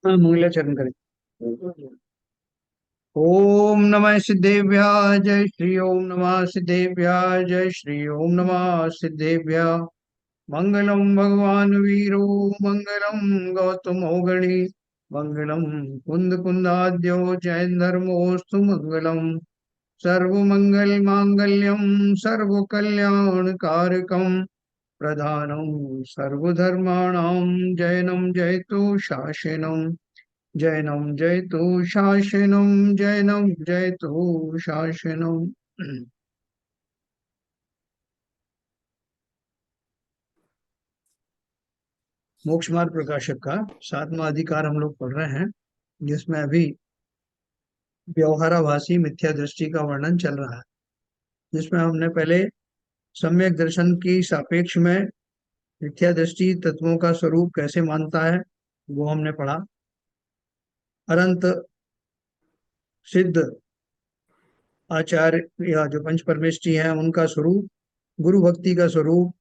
हाँ, मंगलाचरण करें। ओम नमः सिद्धेभ्य जय श्री ओम नमः सिद्धेभ्य जय श्री ओम नमः सिद्धेभ्य। मंगलम भगवान वीरो मंगलम गौतमो गणी मंगलम कुंद कुंदाद्यो जैन धर्मोस्तु मंगलम सर्वमंगल मांगल्यम सर्व कल्याण कारकम प्रधानम सर्वधर्माणां जैनम जयतु शासनम जैनम जयतु शासनम जैनम जयतु शासनम। मोक्ष मार्ग प्रकाशक का 7वां अधिकार हम लोग पढ़ रहे हैं, जिसमें अभी व्यवहाराभासी मिथ्या दृष्टि का वर्णन चल रहा है। जिसमें हमने पहले सम्यक दर्शन की सापेक्ष में मिथ्या दृष्टि तत्वों का स्वरूप कैसे मानता है वो हमने पढ़ा। अनंत सिद्ध आचार्य या जो पंच परमेष्टि हैं उनका स्वरूप, गुरु भक्ति का स्वरूप,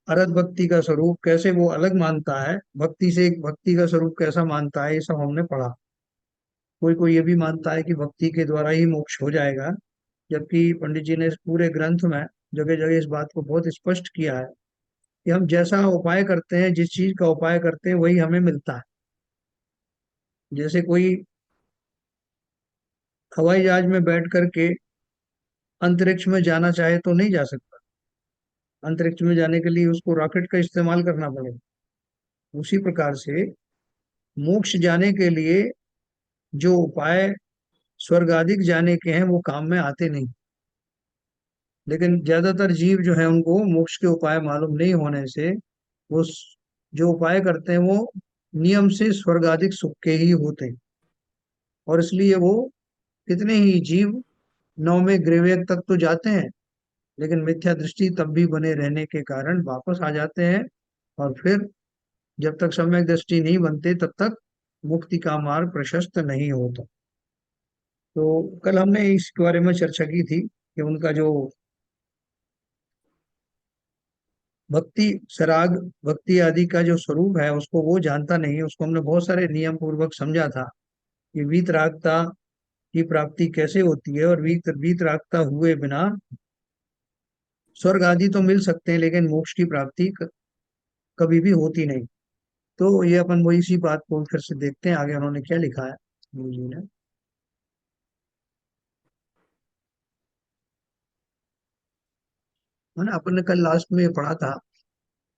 अरत भक्ति का स्वरूप कैसे वो अलग मानता है, भक्ति से भक्ति का स्वरूप कैसा मानता है, ये सब हमने पढ़ा। कोई कोई ये भी मानता है कि भक्ति के द्वारा ही मोक्ष हो जाएगा, जबकि पंडित जी ने इस पूरे ग्रंथ में जगह जगह इस बात को बहुत स्पष्ट किया है कि हम जैसा उपाय करते हैं, जिस चीज का उपाय करते हैं वही हमें मिलता है। जैसे कोई हवाई जहाज में बैठ करके अंतरिक्ष में जाना चाहे तो नहीं जा सकता। अंतरिक्ष में जाने के लिए उसको रॉकेट का इस्तेमाल करना पड़ेगा। उसी प्रकार से मोक्ष जाने के लिए जो उपाय स्वर्ग आदि जाने के हैं वो काम में आते नहीं। लेकिन ज्यादातर जीव जो है उनको मोक्ष के उपाय मालूम नहीं होने से वो जो उपाय करते हैं वो नियम से स्वर्ग आदि सुख के ही होते हैं। और इसलिए वो कितने ही जीव नौवें ग्रेवेग तक तो जाते हैं, लेकिन मिथ्या दृष्टि तब भी बने रहने के कारण वापस आ जाते हैं। और फिर जब तक सम्यक दृष्टि नहीं बनते तब तक मुक्ति का मार्ग प्रशस्त नहीं होता। तो कल हमने इसके बारे में चर्चा की थी कि उनका जो भक्ति सराग भक्ति आदि का जो स्वरूप है उसको वो जानता नहीं। उसको हमने बहुत सारे नियम पूर्वक समझा था कि वीतरागता की प्राप्ति कैसे होती है, और वीतरागता हुए बिना स्वर्ग आदि तो मिल सकते हैं लेकिन मोक्ष की प्राप्ति कभी भी होती नहीं। तो ये अपन वही इसी बात को फिर से देखते हैं आगे उन्होंने क्या लिखा है गुरु जी ने। है ना, अपन ने कल लास्ट में ये पढ़ा था,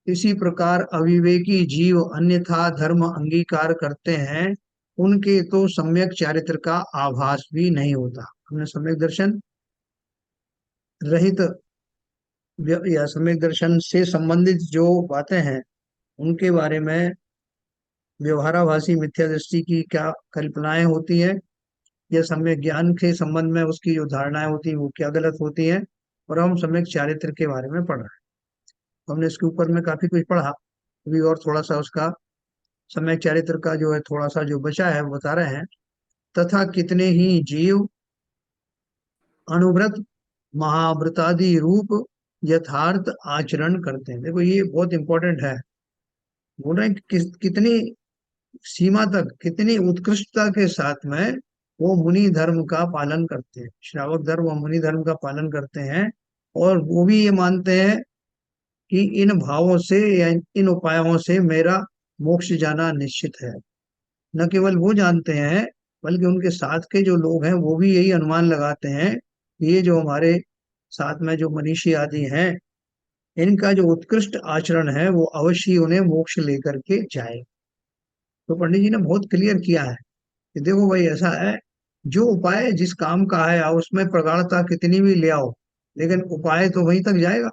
इसी प्रकार अविवेकी जीव अन्यथा धर्म अंगीकार करते हैं, उनके तो सम्यक चारित्र का आभास भी नहीं होता। हमने सम्यक दर्शन रहित या सम्यक दर्शन से संबंधित जो बातें हैं उनके बारे में व्यवहाराभासी मिथ्या दृष्टि की क्या कल्पनाएं होती है, या सम्यक ज्ञान के संबंध में उसकी जो धारणाएं होती हैं वो क्या गलत होती हैं। और हम सम्यक चारित्र के बारे में पढ़ रहे हैं। हमने इसके ऊपर में काफी कुछ पढ़ा, अभी और थोड़ा सा उसका सम्यक चारित्र का जो है थोड़ा सा जो बचा है वो बता रहे हैं। तथा कितने ही जीव अणुव्रत महाव्रतादि रूप यथार्थ आचरण करते हैं। देखो ये बहुत इंपॉर्टेंट है। बोल रहे हैं कि कितनी सीमा तक, कितनी उत्कृष्टता के साथ में वो मुनि धर्म का पालन करते हैं, श्रावक धर्म और मुनि धर्म का पालन करते हैं। और वो भी ये मानते हैं कि इन भावों से या इन उपायों से मेरा मोक्ष जाना निश्चित है। न केवल वो जानते हैं बल्कि उनके साथ के जो लोग हैं वो भी यही अनुमान लगाते हैं कि ये जो हमारे साथ में जो मनीषी आदि हैं इनका जो उत्कृष्ट आचरण है वो अवश्य उन्हें मोक्ष लेकर के जाए। तो पंडित जी ने बहुत क्लियर किया है कि देखो भाई ऐसा है, जो उपाय जिस काम का है आप उसमें प्रगाढ़ता कितनी भी ले आओ, लेकिन उपाय तो वहीं तक जाएगा।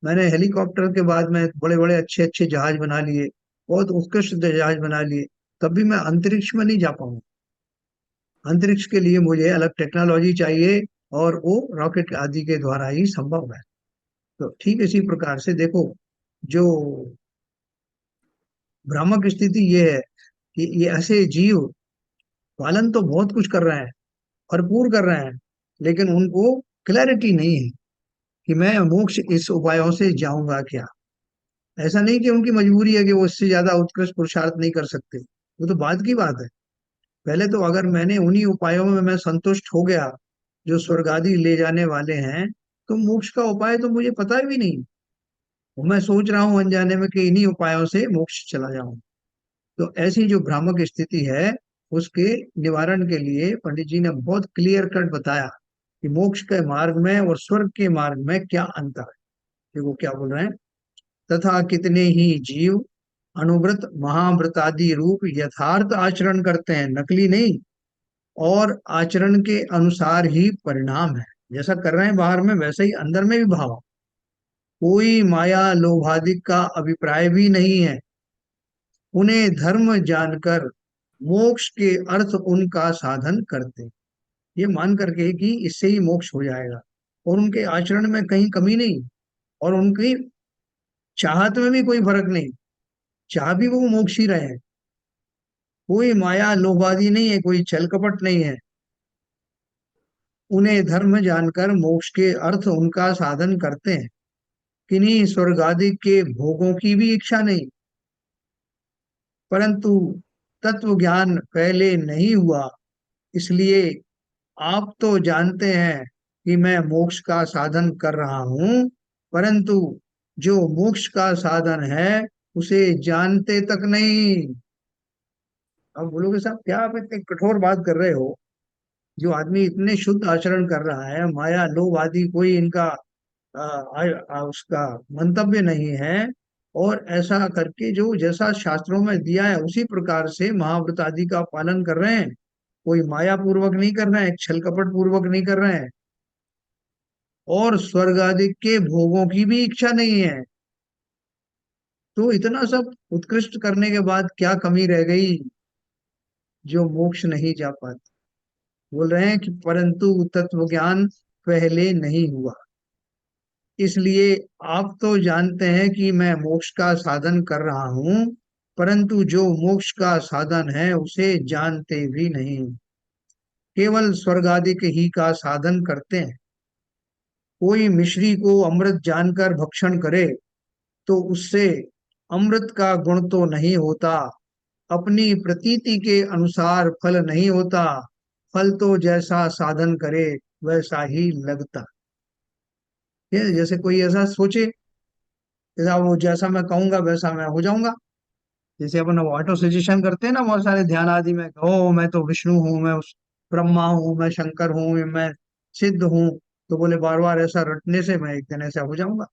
मैंने हेलीकॉप्टर के बाद में बड़े बड़े अच्छे अच्छे जहाज बना लिए, बहुत उत्कृष्ट जहाज बना लिए, तब भी मैं अंतरिक्ष में नहीं जा पाऊंगा। अंतरिक्ष के लिए मुझे अलग टेक्नोलॉजी चाहिए, और वो रॉकेट आदि के द्वारा ही संभव है। तो ठीक इसी प्रकार से देखो, जो भ्रामक स्थिति ये है कि ये ऐसे जीव पालन तो बहुत कुछ कर रहे हैं, भरपूर कर रहे हैं, लेकिन उनको क्लैरिटी नहीं है कि मैं मोक्ष इस उपायों से जाऊंगा क्या। ऐसा नहीं कि उनकी मजबूरी है कि वो इससे ज्यादा उत्कृष्ट पुरुषार्थ नहीं कर सकते, वो तो बाद की बात है। पहले तो अगर मैंने उन्हीं उपायों में मैं संतुष्ट हो गया जो स्वर्ग आदि ले जाने वाले हैं, तो मोक्ष का उपाय तो मुझे पता भी नहीं। और मैं सोच रहा हूँ अनजाने में कि इन्हीं उपायों से मोक्ष चला जाऊं। तो ऐसी जो भ्रामक स्थिति है, उसके निवारण के लिए पंडित जी ने बहुत क्लियर कट बताया कि मोक्ष के मार्ग में और स्वर्ग के मार्ग में क्या अंतर है। देखो क्या बोल रहे हैं। तथा कितने ही जीव अनुव्रत महाव्रत आदि रूप यथार्थ आचरण करते हैं, नकली नहीं, और आचरण के अनुसार ही परिणाम है। जैसा कर रहे हैं बाहर में, वैसा ही अंदर में भी भाव। कोई माया लोभादिक का अभिप्राय भी नहीं है। उन्हें धर्म जानकर मोक्ष के अर्थ उनका साधन करते, ये मान करके कि इससे ही मोक्ष हो जाएगा, और उनके आचरण में कहीं कमी नहीं, और उनकी चाहत में भी कोई फर्क नहीं, चाह भी वो मोक्ष ही रहे हैं। कोई माया लोभादि नहीं है, कोई छल कपट नहीं है। उन्हें धर्म जानकर मोक्ष के अर्थ उनका साधन करते हैं। किन्हीं स्वर्ग आदि के भोगों की भी इच्छा नहीं, परंतु तत्व ज्ञान पहले नहीं हुआ, इसलिए आप तो जानते हैं कि मैं मोक्ष का साधन कर रहा हूं, परंतु जो मोक्ष का साधन है उसे जानते तक नहीं। अब बोलोगे साहब क्या आप इतनी कठोर बात कर रहे हो। जो आदमी इतने शुद्ध आचरण कर रहा है, माया लोभ आदि कोई इनका उसका मंतव्य नहीं है, और ऐसा करके जो जैसा शास्त्रों में दिया है उसी प्रकार से महाव्रत आदि का पालन कर रहे हैं, कोई माया पूर्वक नहीं कर रहे हैं, छल कपट पूर्वक नहीं कर रहे हैं, और स्वर्ग आदि के भोगों की भी इच्छा नहीं है, तो इतना सब उत्कृष्ट करने के बाद क्या कमी रह गई जो मोक्ष नहीं जा पाती। बोल रहे हैं कि परंतु तत्व ज्ञान पहले नहीं हुआ, इसलिए आप तो जानते हैं कि मैं मोक्ष का साधन कर रहा हूं, परंतु जो मोक्ष का साधन है उसे जानते भी नहीं, केवल स्वर्ग आदि के ही का साधन करते हैं। कोई मिश्री को अमृत जानकर भक्षण करे तो उससे अमृत का गुण तो नहीं होता, अपनी प्रतीति के अनुसार फल नहीं होता, फल तो जैसा साधन करे वैसा ही लगता। ये जैसे कोई ऐसा सोचे, जैसा वो जैसा मैं कहूंगा वैसा मैं हो जाऊंगा। जैसे अपन वो ऑटो सजेशन करते हैं ना बहुत सारे ध्यान आदि में, ओ मैं तो विष्णु हूँ, मैं उस ब्रह्मा हूँ, मैं शंकर हूँ, मैं सिद्ध हूँ। तो बोले बार बार ऐसा रटने से मैं एक दिन ऐसा हो जाऊंगा।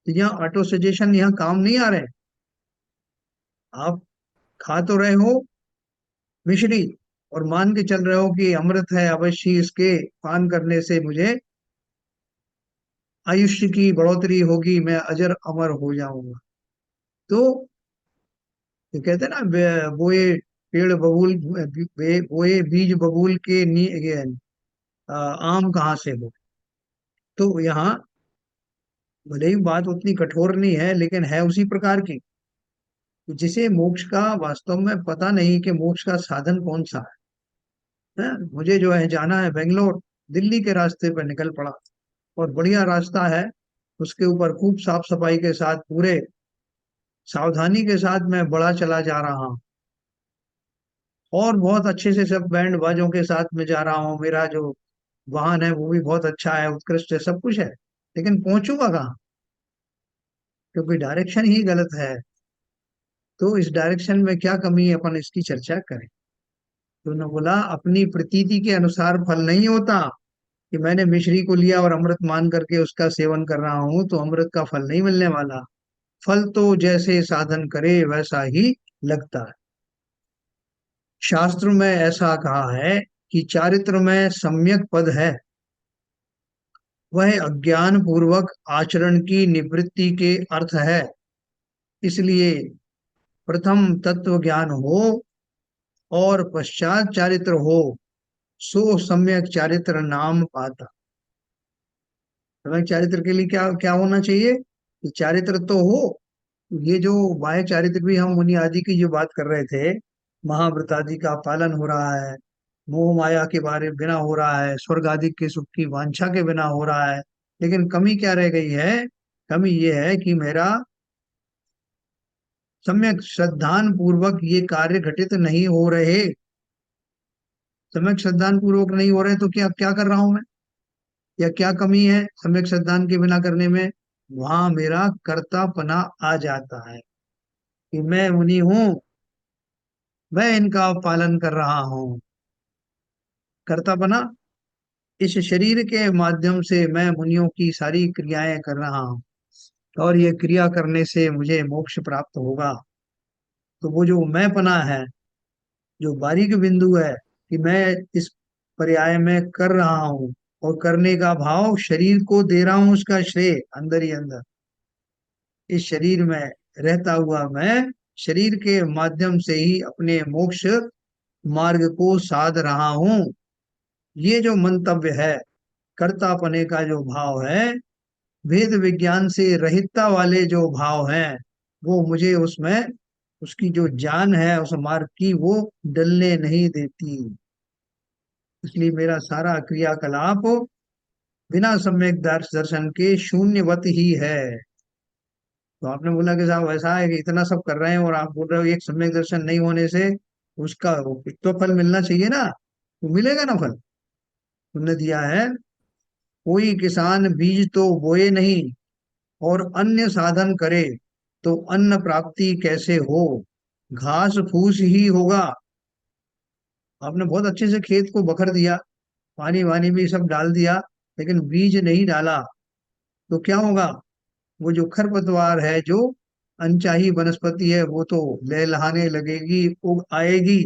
तो यहाँ ऑटो सजेशन यहाँ काम नहीं आ रहे हैं। आप खा तो रहे हो मिश्री, और मान के चल रहे हो कि अमृत है, अवश्य इसके पान करने से मुझे आयुष्य की बढ़ोतरी होगी, मैं अजर अमर हो जाऊंगा। तो ये कहते हैं ना, बोए पेड़ बबूल, बोए बीज बबूल के ये, आम कहाँ से हो। तो यहाँ भले ही बात उतनी कठोर नहीं है, लेकिन है उसी प्रकार की, जिसे मोक्ष का वास्तव में पता नहीं कि मोक्ष का साधन कौन सा है। मुझे जो है जाना है बेंगलोर, दिल्ली के रास्ते पर निकल पड़ा, और बढ़िया रास्ता है, उसके ऊपर खूब साफ सफाई के साथ, पूरे सावधानी के साथ मैं बढ़ा चला जा रहा हूँ, और बहुत अच्छे से सब बैंड बाजों के साथ में जा रहा हूँ। मेरा जो वाहन है वो भी बहुत अच्छा है, उत्कृष्ट है, सब कुछ है, लेकिन पहुंचूंगा कहाँ, क्योंकि डायरेक्शन ही गलत है। तो इस डायरेक्शन में क्या कमी है, अपन इसकी चर्चा करें। तो उन्होंने बोला अपनी प्रतीति के अनुसार फल नहीं होता, कि मैंने मिश्री को लिया और अमृत मान करके उसका सेवन कर रहा हूं तो अमृत का फल नहीं मिलने वाला, फल तो जैसे साधन करे वैसा ही लगता है। शास्त्र में ऐसा कहा है कि चारित्र में सम्यक पद है, वह अज्ञान पूर्वक आचरण की निवृत्ति के अर्थ है। इसलिए प्रथम तत्व ज्ञान हो और पश्चात चारित्र हो, सो सम्यक चारित्र नाम पाता। सम्यक चारित्र के लिए क्या क्या होना चाहिए, कि चारित्र तो हो। ये जो बाह्य चारित्र भी हम मुनि आदि की जो बात कर रहे थे, महाव्रत आदि का पालन हो रहा है, मोह माया के बारे बिना हो रहा है, स्वर्ग आदि के सुख की वांछा के बिना हो रहा है, लेकिन कमी क्या रह गई है, कमी ये है कि मेरा सम्यक श्रद्धान पूर्वक ये कार्य घटित नहीं हो रहे, सम्यक श्रद्धान पूर्वक नहीं हो रहे, तो क्या क्या कर रहा हूं मैं, या क्या कमी है सम्यक श्रद्धान के बिना करने में? वहां मेरा कर्तापना आ जाता है कि मैं मुनि हूं, मैं इनका पालन कर रहा हूं। कर्तापना, इस शरीर के माध्यम से मैं मुनियों की सारी क्रियाएं कर रहा हूं, और ये क्रिया करने से मुझे मोक्ष प्राप्त होगा। तो वो जो मैं पना है, जो बारीक बिंदु है कि मैं इस पर्याय में कर रहा हूं, और करने का भाव शरीर को दे रहा हूं, उसका श्रेय अंदर ही अंदर, इस शरीर में रहता हुआ मैं शरीर के माध्यम से ही अपने मोक्ष मार्ग को साध रहा हूं। ये जो मंतव्य है, कर्तापने का जो भाव है, वेद विज्ञान से रहितता वाले जो भाव हैं, वो मुझे उसमें उसकी जो जान है उस मार्ग की, वो डलने नहीं देती। इसलिए मेरा सारा क्रियाकलाप बिना सम्यक दर्शन के शून्यवत ही है। तो आपने बोला कि साहब ऐसा है कि इतना सब कर रहे हैं और आप बोल रहे हो एक सम्यक दर्शन नहीं होने से उसका तो फल मिलना चाहिए ना, तो मिलेगा ना फल? तुमने दिया है, कोई किसान बीज तो बोए नहीं और अन्य साधन करे, तो अन्न प्राप्ति कैसे हो? घास फूस ही होगा। आपने बहुत अच्छे से खेत को बखर दिया, पानी वानी भी सब डाल दिया, लेकिन बीज नहीं डाला, तो क्या होगा? वो जो खरपतवार है, जो अनचाही वनस्पति है, वो तो लहलहाने लगेगी, उग आएगी।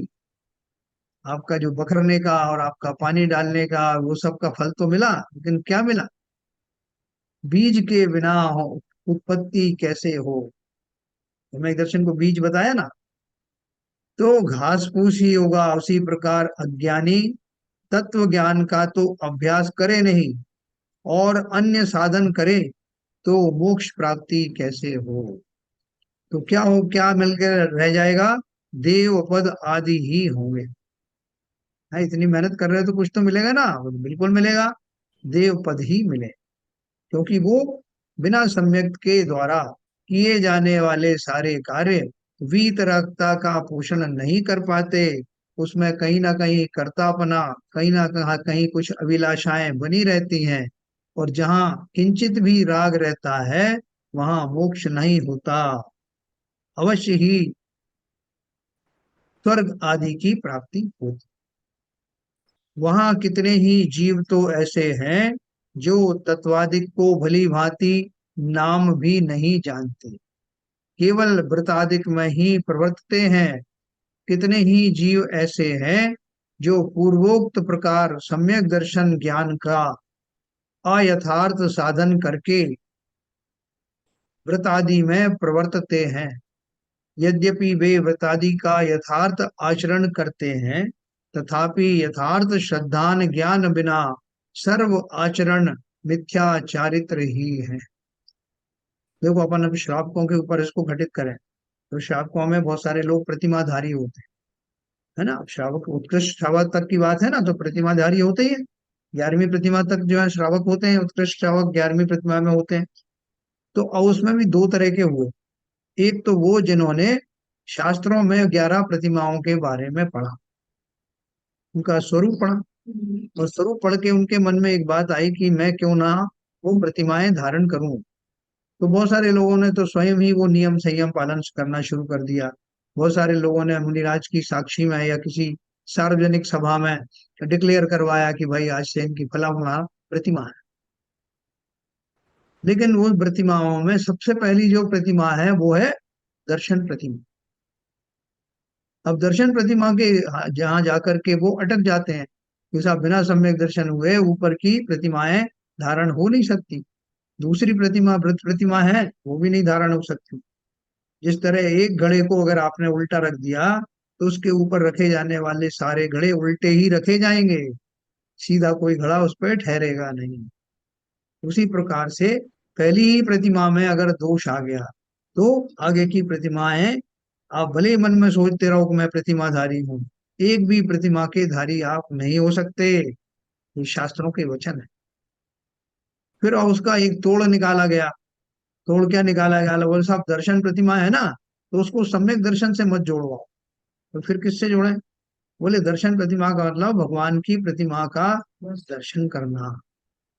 आपका जो बखरने का और आपका पानी डालने का वो सब का फल तो मिला, लेकिन क्या मिला? बीज के बिना उत्पत्ति कैसे हो? तो मैं दर्शन को बीज बताया ना, तो घास फूस ही होगा। उसी प्रकार अज्ञानी तत्व ज्ञान का तो अभ्यास करे नहीं और अन्य साधन करे, तो मोक्ष प्राप्ति कैसे हो? तो क्या हो, क्या मिलकर रह जाएगा? देव पद आदि ही होंगे। हाँ, इतनी मेहनत कर रहे हो तो कुछ तो मिलेगा ना, वो तो बिल्कुल मिलेगा, देव पद ही मिले। क्योंकि वो बिना सम्यक के द्वारा किए जाने वाले सारे कार्य वीतरागता का पोषण नहीं कर पाते। उसमें कहीं ना कहीं कर्तापना, कहीं ना कहीं कुछ अभिलाषाएं बनी रहती हैं, और जहाँ किंचित भी राग रहता है, वहां मोक्ष नहीं होता। अवश्य ही स्वर्ग आदि की प्राप्ति होती। वहां कितने ही जीव तो ऐसे हैं जो तत्वादिक को भली भांति नाम भी नहीं जानते, केवल व्रतादिक में ही प्रवर्तते हैं। कितने ही जीव ऐसे हैं जो पूर्वोक्त प्रकार सम्यक दर्शन ज्ञान का अयथार्थ साधन करके व्रतादि में प्रवर्तते हैं। यद्यपि वे व्रतादि का यथार्थ आचरण करते हैं, तथापि यथार्थ श्रद्धान ज्ञान बिना सर्व आचरण मिथ्या चारित्र ही है। देखो, अपन अब श्रावकों के ऊपर इसको घटित करें, तो श्रावकों में बहुत सारे लोग प्रतिमाधारी होते हैं, है ना? श्रावक उत्कृष्ट श्रावक तक की बात है ना, तो प्रतिमाधारी होते ही है। 11वीं प्रतिमा तक जो है श्रावक होते हैं, उत्कृष्ट श्रावक 11वीं प्रतिमा में होते हैं। तो अब उसमें भी दो तरह के हुए। एक तो वो जिन्होंने शास्त्रों में 11 प्रतिमाओं के बारे में पढ़ा, उनका स्वरूप पढ़ा, और स्वरूप पढ़ के उनके मन में एक बात आई कि मैं क्यों ना वो प्रतिमाएं धारण करूं। तो बहुत सारे लोगों ने तो स्वयं ही वो नियम संयम पालन करना शुरू कर दिया। बहुत सारे लोगों ने मुनिराज की साक्षी में या किसी सार्वजनिक सभा में डिक्लेयर करवाया कि भाई आज से इनकी फला फला प्रतिमा है। लेकिन उन प्रतिमाओं में सबसे पहली जो प्रतिमा है वो है दर्शन प्रतिमा। अब दर्शन प्रतिमा के जहां जाकर के वो अटक जाते हैं कि साहब बिना सम्यक दर्शन हुए ऊपर की प्रतिमाएं धारण हो नहीं सकती। दूसरी प्रतिमा व्रत प्रतिमा है, वो भी नहीं धारण हो सकती। जिस तरह एक घड़े को अगर आपने उल्टा रख दिया, तो उसके ऊपर रखे जाने वाले सारे घड़े उल्टे ही रखे जाएंगे, सीधा कोई घड़ा उस पर ठहरेगा नहीं। उसी प्रकार से पहली ही प्रतिमा में अगर दोष आ गया, तो आगे की प्रतिमाएं, आप भले ही मन में सोचते रहो कि मैं प्रतिमाधारी हूं, एक भी प्रतिमा के धारी आप नहीं हो सकते। ये शास्त्रों के वचन है। फिर उसका एक तोड़ निकाला गया। तोड़ क्या निकाला गया? बोले साहब दर्शन प्रतिमा है ना, तो उसको सम्यक दर्शन से मत जोड़वाओ। तो फिर किससे जोड़े? बोले दर्शन प्रतिमा का मतलब भगवान की प्रतिमा का बस दर्शन करना,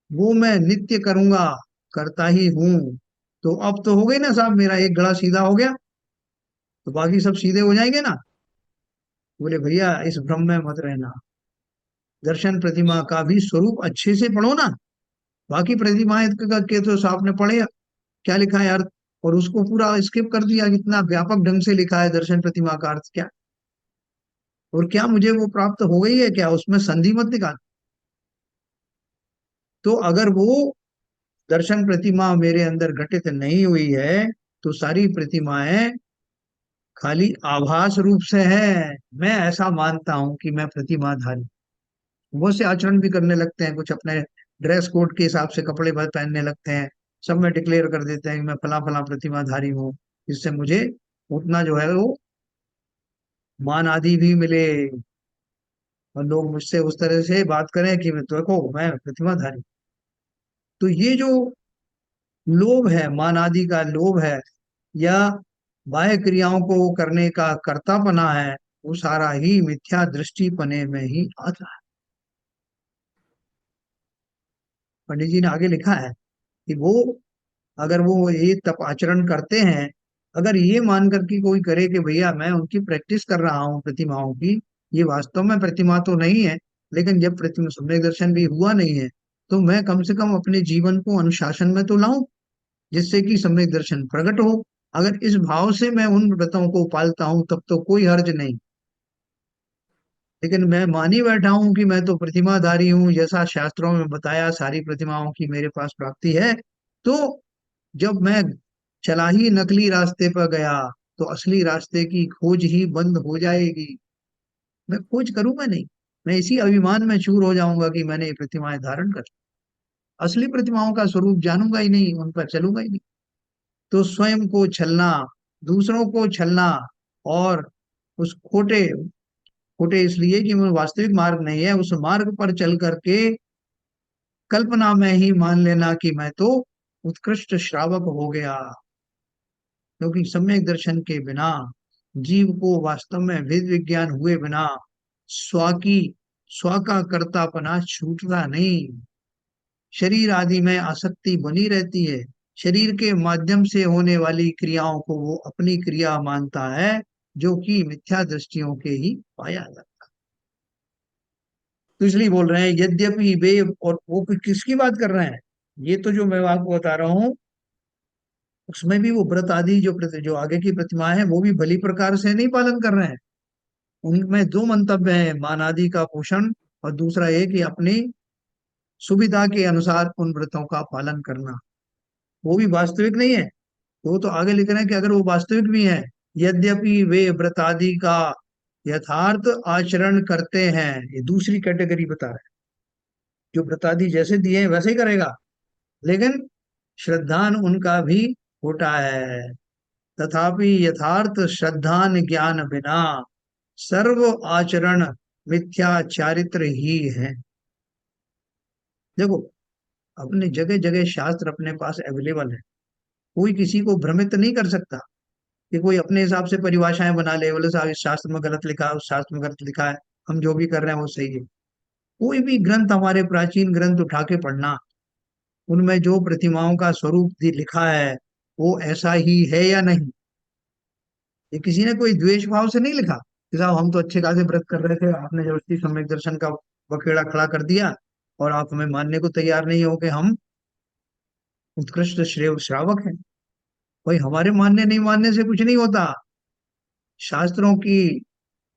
वो मैं नित्य करूंगा, करता ही हूं। तो अब तो हो गई ना साहब, मेरा एक गला सीधा हो गया, तो बाकी सब सीधे हो जाएंगे ना। बोले भैया इस भ्रम में मत रहना, दर्शन प्रतिमा का भी स्वरूप अच्छे से पढ़ो ना। बाकी प्रतिमाएं के तो साहब ने पढ़े क्या लिखा है यार, और उसको पूरा स्किप कर दिया, इतना व्यापक ढंग से लिखा है दर्शन प्रतिमा का अर्थ क्या, और क्या मुझे वो प्राप्त हो गई है क्या, उसमें संधि मत निकाल। तो अगर वो दर्शन प्रतिमा मेरे अंदर घटित नहीं हुई है, तो सारी प्रतिमाएं खाली आभास रूप से है। मैं ऐसा मानता हूं कि मैं प्रतिमाधारी, बहुत से आचरण भी करने लगते हैं, कुछ अपने ड्रेस कोड के हिसाब से कपड़े पहनने लगते हैं, सब में डिक्लेयर कर देते हैं कि मैं फला फला प्रतिमाधारी हूँ, जिससे मुझे उतना जो है वो मान आदि भी मिले, और लोग मुझसे उस तरह से बात करें कि मैं देखो मैं प्रतिमाधारी। तो ये जो लोभ है, मान आदि का लोभ है, या बाह्य क्रियाओं को करने का कर्तापना है, वो सारा ही मिथ्या दृष्टिपने में ही आता है। पंडित जी ने आगे लिखा है कि वो अगर वो ये तप आचरण करते हैं, अगर ये मान करके कोई करे कि भैया मैं उनकी प्रैक्टिस कर रहा हूँ प्रतिमाओं की, ये वास्तव में प्रतिमा तो नहीं है, लेकिन जब प्रतिमा सम्यक दर्शन भी हुआ नहीं है, तो मैं कम से कम अपने जीवन को अनुशासन में तो लाऊं, जिससे कि सम्यक दर्शन प्रकट हो। अगर इस भाव से मैं उन व्रतों को पालता हूं तब तो कोई हर्ज नहीं। लेकिन मैं मानी बैठा हूं कि मैं तो प्रतिमाधारी हूं, जैसा शास्त्रों में बताया सारी प्रतिमाओं की मेरे पास प्राप्ति है, तो जब मैं चला ही नकली रास्ते पर गया, तो असली रास्ते की खोज ही बंद हो जाएगी। मैं खोज करूंगा नहीं, मैं इसी अभिमान में चूर हो जाऊंगा कि मैंने ये प्रतिमाएं धारण कर, असली प्रतिमाओं का स्वरूप जानूंगा ही नहीं, उन पर चलूंगा ही नहीं। तो स्वयं को छलना, दूसरों को छलना, और उस खोटे खोटे इसलिए कि वो वास्तविक मार्ग नहीं है, उस मार्ग पर चल करके कल्पना में ही मान लेना कि मैं तो उत्कृष्ट श्रावक हो गया। क्योंकि सम्यक दर्शन के बिना जीव को वास्तव में वेद विज्ञान हुए बिना स्व की स्व का कर्तापना छूटता नहीं, शरीर आदि में आसक्ति बनी रहती है, शरीर के माध्यम से होने वाली क्रियाओं को वो अपनी क्रिया मानता है, जो कि मिथ्या दृष्टियों के ही पाया जाता है। तो इसलिए बोल रहे हैं यद्यपि वे, और वो किसकी बात कर रहे हैं, ये तो जो मैं आपको बता रहा हूँ, उसमें भी वो व्रत आदि जो आगे की प्रतिमा है वो भी भली प्रकार से नहीं पालन कर रहे हैं। उनमें दो मंतव्य है, मान आदि का पोषण, और दूसरा ये कि अपनी सुविधा के अनुसार उन व्रतों का पालन करना, वो भी वास्तविक नहीं है। तो वो तो आगे लिख रहे हैं कि अगर वो वास्तविक भी है, यद्यपि वे व्रत आदि का यथार्थ आचरण करते हैं, ये दूसरी कैटेगरी बता रहे हैं, जो व्रत आदि जैसे दिए हैं वैसे ही करेगा, लेकिन श्रद्धान उनका भी खोटा है। तथापि यथार्थ श्रद्धान ज्ञान बिना सर्व आचरण मिथ्या चारित्र ही है। देखो, अपने जगह जगह शास्त्र अपने पास अवेलेबल है, कोई किसी को भ्रमित नहीं कर सकता कि कोई अपने हिसाब से परिभाषाएं बना ले, बोले साहब इस शास्त्र में गलत लिखा है, उस शास्त्र में गलत लिखा है, हम जो भी कर रहे हैं वो सही है। कोई भी ग्रंथ, हमारे प्राचीन ग्रंथ उठा के पढ़ना, उनमें जो प्रतिमाओं का स्वरूप लिखा है वो ऐसा ही है या नहीं। ये किसी ने कोई द्वेष भाव से नहीं लिखा कि साहब हम तो अच्छे खासे व्रत कर रहे थे, आपने जबरदस्ती सम्यक दर्शन का बखेड़ा खड़ा कर दिया, और आप हमें मानने को तैयार नहीं हो कि हम उत्कृष्ट श्रेय श्रावक हैं। भाई हमारे मानने नहीं मानने से कुछ नहीं होता, शास्त्रों की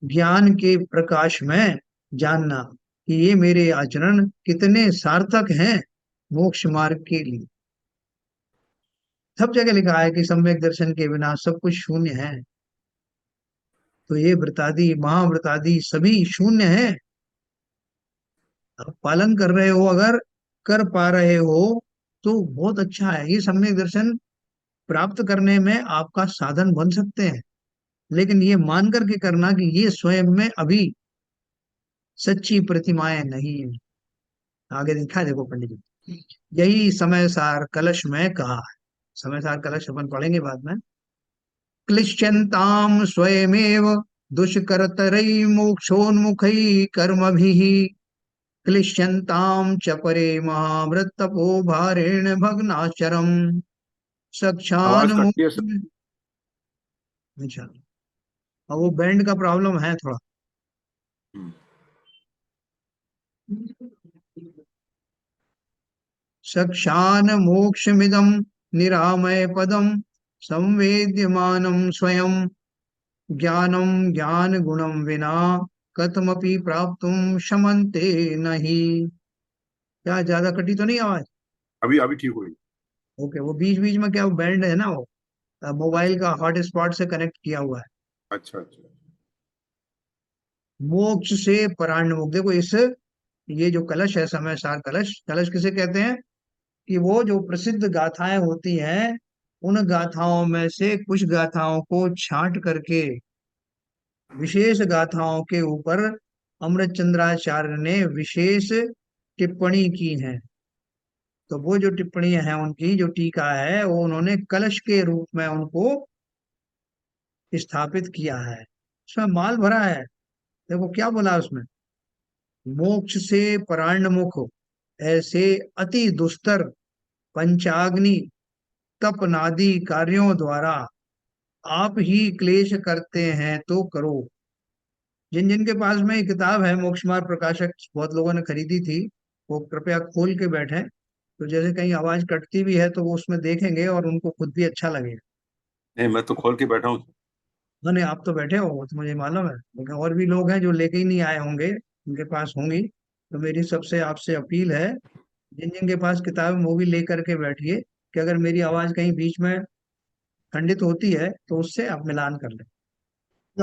ज्ञान के प्रकाश में जानना कि ये मेरे आचरण कितने सार्थक हैं मोक्ष मार्ग के लिए। सब जगह लिखा है कि सम्यक दर्शन के बिना सब कुछ शून्य है। तो ये व्रतादि महाव्रतादि सभी शून्य है। आप पालन कर रहे हो, अगर कर पा रहे हो तो बहुत अच्छा है, ये सम्यक दर्शन प्राप्त करने में आपका साधन बन सकते हैं। लेकिन ये मान करके करना कि ये स्वयं में अभी सच्ची प्रतिमाएं नहीं है। आगे लिखा है देखो पंडित जी, यही समय सार कलश में कहा है। समय सार कलश अपन पढ़ेंगे बाद में। क्लिश्यन्ताम स्वयमेव दुष्करतरै मोक्षोन्मुखै कर्मभिः क्लिश्यन्ताम च परे महाव्रतपो भारेण भग्नाचरम आवाज सक्षान कटती है सर। मोक्ष। अच्छा, अब वो बैंड का प्रॉब्लम है थोड़ा। हम्म। सक्षान मोक्षमिदं निरामय पदम संवेद्यमानं स्वयं ज्ञानं ज्ञान गुणं विना कथमपि प्राप्तुं शमन्ते नहीं। क्या ज्यादा कटी तो नहीं आवाज? अभी अभी ठीक हुई। ओके, वो बीच बीच में क्या वो बैंड है ना, वो अच्छा मोबाइल का हॉटस्पॉट से कनेक्ट किया हुआ है। अच्छा अच्छा। मोक्ष से परान्न मुक्त, देखो इस ये जो कलश है, समय सार कलश, कलश किसे कहते हैं? कि वो जो प्रसिद्ध गाथाएं होती हैं, उन गाथाओं में से कुछ गाथाओं को छांट करके विशेष गाथाओं के ऊपर अमृत चंद्राचार्य ने विशेष टिप्पणी की है। तो वो जो टिप्पणियां हैं, उनकी जो टीका है, वो उन्होंने कलश के रूप में उनको स्थापित किया है। उसमें माल भरा है। देखो क्या बोला उसमें, मोक्ष से पराण्मुख ऐसे अति दुस्तर पंचाग्नि तप नादि कार्यों द्वारा आप ही क्लेश करते हैं तो करो। जिन जिन के पास में ये किताब है, मोक्ष मार्ग प्रकाशक, बहुत लोगों ने खरीदी थी, वो कृपया खोल के बैठे। तो जैसे कहीं आवाज कटती भी है तो वो उसमें देखेंगे और उनको खुद भी अच्छा लगेगा। नहीं, मैं तो खोल के बैठा हूँ। मैंने, आप तो बैठे हो वो तो मुझे मालूम है, लेकिन और भी लोग हैं जो लेके ही नहीं आए होंगे, उनके पास होंगी। तो मेरी सबसे आपसे अपील है, जिन जिन के पास किताब है वो भी लेकर के बैठिए, कि अगर मेरी आवाज कहीं बीच में खंडित होती है तो उससे आप मिलान कर लें।